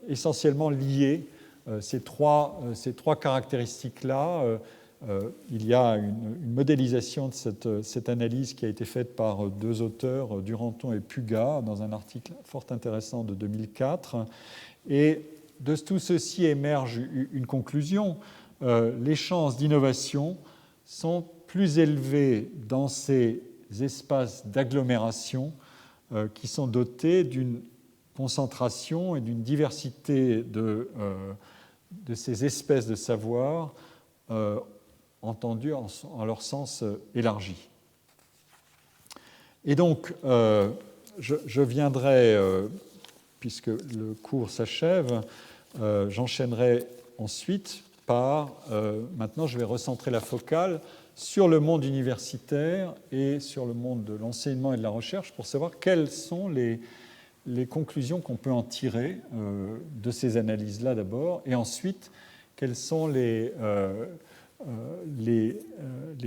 essentiellement liés. Ces trois caractéristiques-là, il y a une modélisation de cette analyse qui a été faite par deux auteurs, Duranton et Puga, dans un article fort intéressant de 2004. Et de tout ceci émerge une conclusion. Les chances d'innovation sont plus élevées dans ces espaces d'agglomération qui sont dotés d'une concentration et d'une diversité de ces espèces de savoir entendues en leur sens élargi. Et donc, je viendrai, puisque le cours s'achève, j'enchaînerai ensuite par, maintenant je vais recentrer la focale sur le monde universitaire et sur le monde de l'enseignement et de la recherche pour savoir quelles sont les conclusions qu'on peut en tirer de ces analyses-là d'abord, et ensuite quelles sont les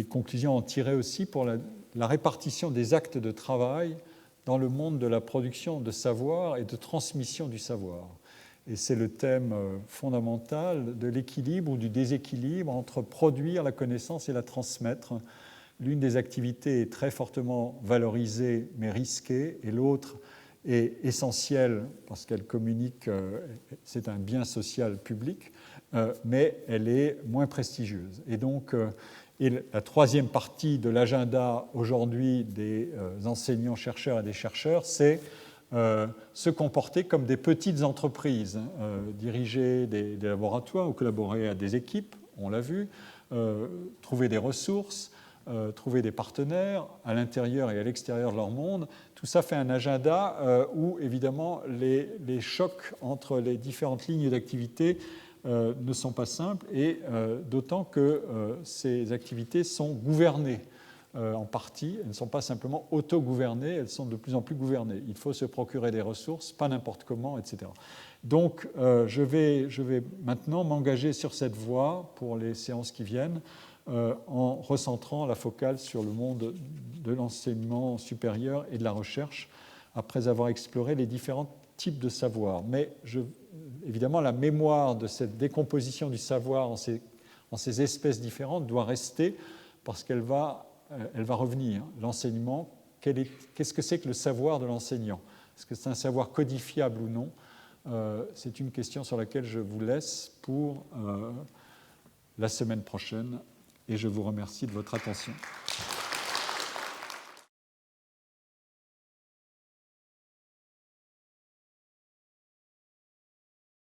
conclusions à en tirer aussi pour la répartition des actes de travail dans le monde de la production de savoir et de transmission du savoir. Et c'est le thème fondamental de l'équilibre ou du déséquilibre entre produire la connaissance et la transmettre. L'une des activités est très fortement valorisée mais risquée, et l'autre est essentielle parce qu'elle communique, c'est un bien social public, mais elle est moins prestigieuse. Et donc, la troisième partie de l'agenda aujourd'hui des enseignants-chercheurs et des chercheurs, c'est se comporter comme des petites entreprises, diriger des laboratoires ou collaborer à des équipes, on l'a vu, trouver des ressources, trouver des partenaires à l'intérieur et à l'extérieur de leur monde. Tout ça fait un agenda où, évidemment, les chocs entre les différentes lignes d'activité ne sont pas simples, et d'autant que ces activités sont gouvernées en partie. Elles ne sont pas simplement autogouvernées, elles sont de plus en plus gouvernées. Il faut se procurer des ressources, pas n'importe comment, etc. Donc, je vais maintenant m'engager sur cette voie pour les séances qui viennent, en recentrant la focale sur le monde de l'enseignement supérieur et de la recherche, après avoir exploré les différents types de savoir. Mais évidemment, la mémoire de cette décomposition du savoir en ces espèces différentes doit rester, parce qu'elle va revenir. L'enseignement, qu'est-ce que c'est que le savoir de l'enseignant? Est-ce que c'est un savoir codifiable ou non? C'est une question sur laquelle je vous laisse pour la semaine prochaine, et je vous remercie de votre attention.